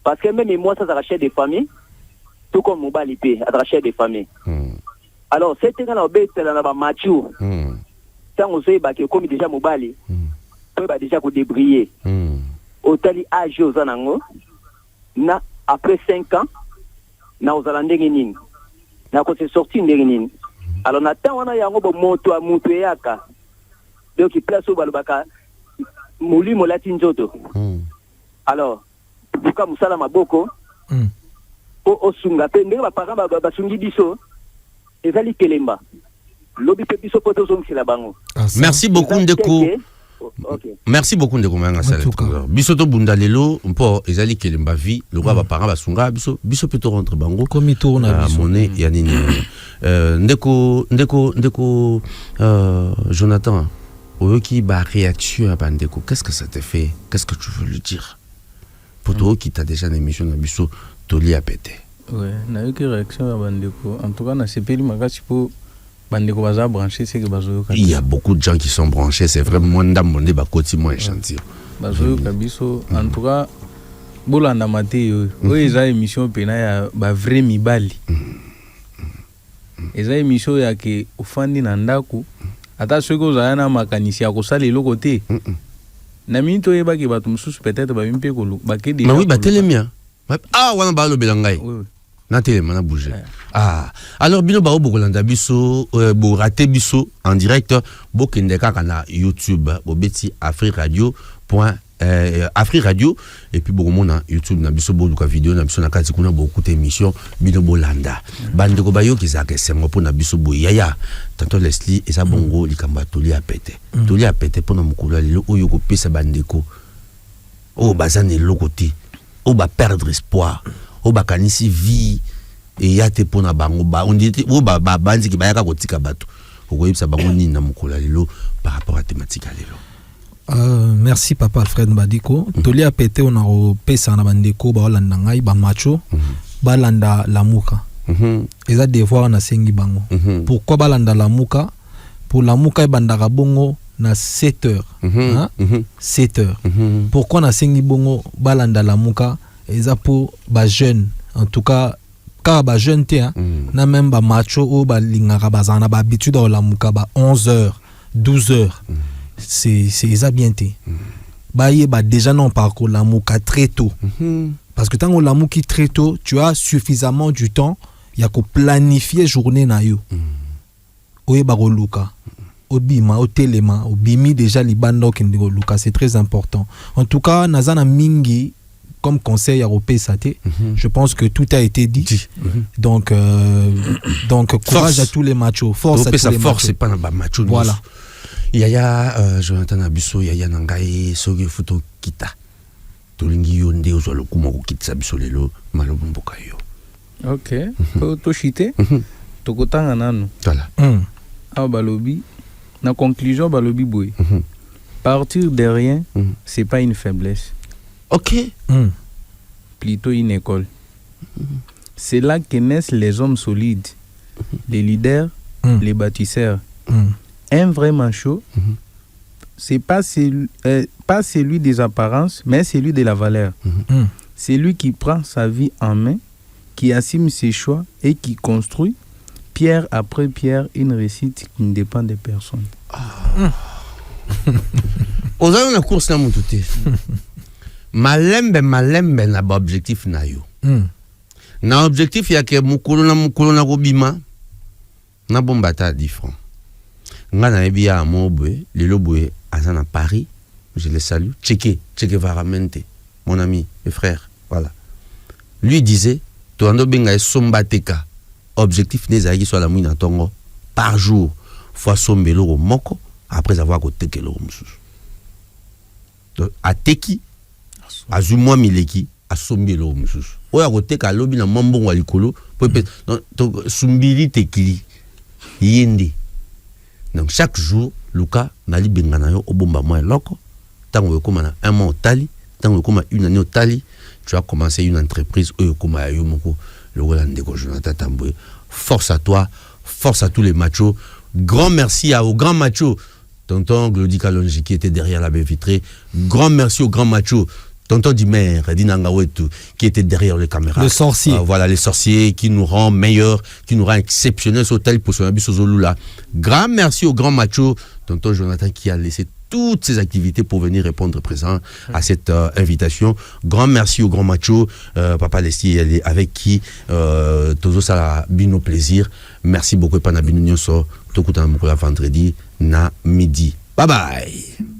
parce que même moi ça rachète des familles tout comme mobali pe rachète des familles alors c'était quand on betela na ba mature tant on sait ba que comme déjà mobali peut ba déjà ko débriller otali âge ozanango na après 5 ans na ozalande nini na ko se sortir ndenge alors na temps wana yango bo moto a mutu yaka donc il place au balbaka muli molati nzoto alors buka musala maboko o sunga pe ndenge ba parents ba sungi biso ezali kelemba lobi pe biso poto zongisela bango merci beaucoup Ndeko Ok. Merci beaucoup de comment ça bisoto bunda lelo mpo ezali kelemba vie le roi va parler basunga biso peut rentrer bango comme il tourne à monnaie ya nini ndeko Jonathan oyoki ba réaction à bandeko qu'est-ce que ça te fait, qu'est-ce que tu veux lui dire pour toi qui t'a déjà une émission na biso toli a pété. Ouais, na yoki réaction à bandeko en tout cas na sepeli makasi po bandeko baza branché c'est que bazo. Il y a beaucoup de gens qui sont branchés, c'est vraiment ndamondé ba koti moins gentil. Bazo kabiso en tout cas bolanda maté yo eza émission pena ya ba vrai mibali. Eza émission ya ke ofandi na ndako ata soki ozala na makanisi ya kosala eloko te na minute oyebaki bato mosusu peut-être babimpe bake déjà. Mais oui batelemia wana balobela ngai na telema na bouger. Alors bino ba obokolanda biso bo raté biso en direct bokende kaka na YouTube bobeti Afrique Radio Afrique Radio et puis beaucoup na YouTube na biso boluka vidéo na biso na kati kuna beaucoup d'émissions bino bolanda bandeko bayo kizaka sengo pona biso boyaya tanto Leslie eza bongo likamba toli a pété pona mukula lelo oyo ko pesa bandeko o bazane lokoti o ba perdre espoir o ba kanisi vie et yate pona bango ba on dit o ba bandi ki bayaka kotika bato okoyebisa bango nini na mukula lelo par rapport à thématique lelo. Merci papa Alfred Mbadiko. Toli a pété on a pesa na bandeko ba olanda ngai ba macho balanda lamuka. Eza devoir na sengi bango. Pourquoi balanda lamuka? Pour lamuka bandaka bongo na 7 heures. 7 heures. Pourquoi na sengi bongo balanda lamuka? Eza pour ba jeune. En tout cas car ba jeune te na même ba macho o ba lingaka bazana ba habitude au lamuka ba 11 heures, 12 heures. C'est ça bien té. Baye ba déjà non parcours l'amour très tôt. Parce que tant que l'amour qui très tôt, tu as suffisamment du temps, il y a qu'on planifier journée na yo. Oye ba luka. Obima, au téléma, obimi déjà li bando kendego luka, c'est très important. En tout cas, nazana mingi comme conseil européen saté, je pense que tout a été dit. Donc courage à tous les machos, force à tous les machos. C'est pas na ba macho. Voilà. Yaya Jonathan Abisso yaya nangai soge futo kita tolingi yo nde ozwa lokuma ko kitsa biso lelo malobo mboka yo. OK to chité to kotanga nanu voilà balobi na conclusion balobi boy partir de rien c'est pas une faiblesse. OK plutôt une école. C'est là que naissent les hommes solides, les leaders, les bâtisseurs. Un vrai manchot, c'est pas celui des apparences, mais celui de la valeur. C'est lui qui prend sa vie en main, qui assume ses choix et qui construit, pierre après pierre, une réussite qui ne dépend de personne. Aux hommes, la course n'a pas tout. Malembe na ba objectif na yo. Na objectif ya ke mukolo na robima na bombata 10 francs. Ngana ebia amobwe lelo boye azana Paris, je le salue. Che Varamente, mon ami et frère, voilà. Lui disait to ando benga sombateka. Objectif nezaki soit la mouina tongo par jour fois sombelo moko après avoir côté lo mususu. Donc ateki azumwa mileki asombelo mususu. Oya koteka lobi na mambongo alikolo to sumbili tekili yende. Donc chaque jour Luka nali bengana yo obomba moi loko tango yokoma un mois au tali tango yokoma une année au tali tu as commencé une entreprise yokoma yo moko le Rolandeko Jonathan Tamboué. Force à toi, force à tous les machos. Grand merci aux grands machos. Tonton Glody Kalonji qui était derrière la baie vitrée. Grand merci aux grands machos. Tonton Dimer, Dinangawetu, qui était derrière les caméras. Le sorcier. Voilà, les sorciers qui nous rend meilleurs, qui nous rend exceptionnels sur tel pour son habit sur Zolula. Grand merci au grand macho, Tonton Jonathan, qui a laissé toutes ses activités pour venir répondre présent à cette invitation. Grand merci au grand macho, Papa Leslie, avec qui Tozo Sala Bino plaisir. Merci beaucoup, Pana Bino Nyonso, Tokuta Mukula vendredi, na midi. Bye bye.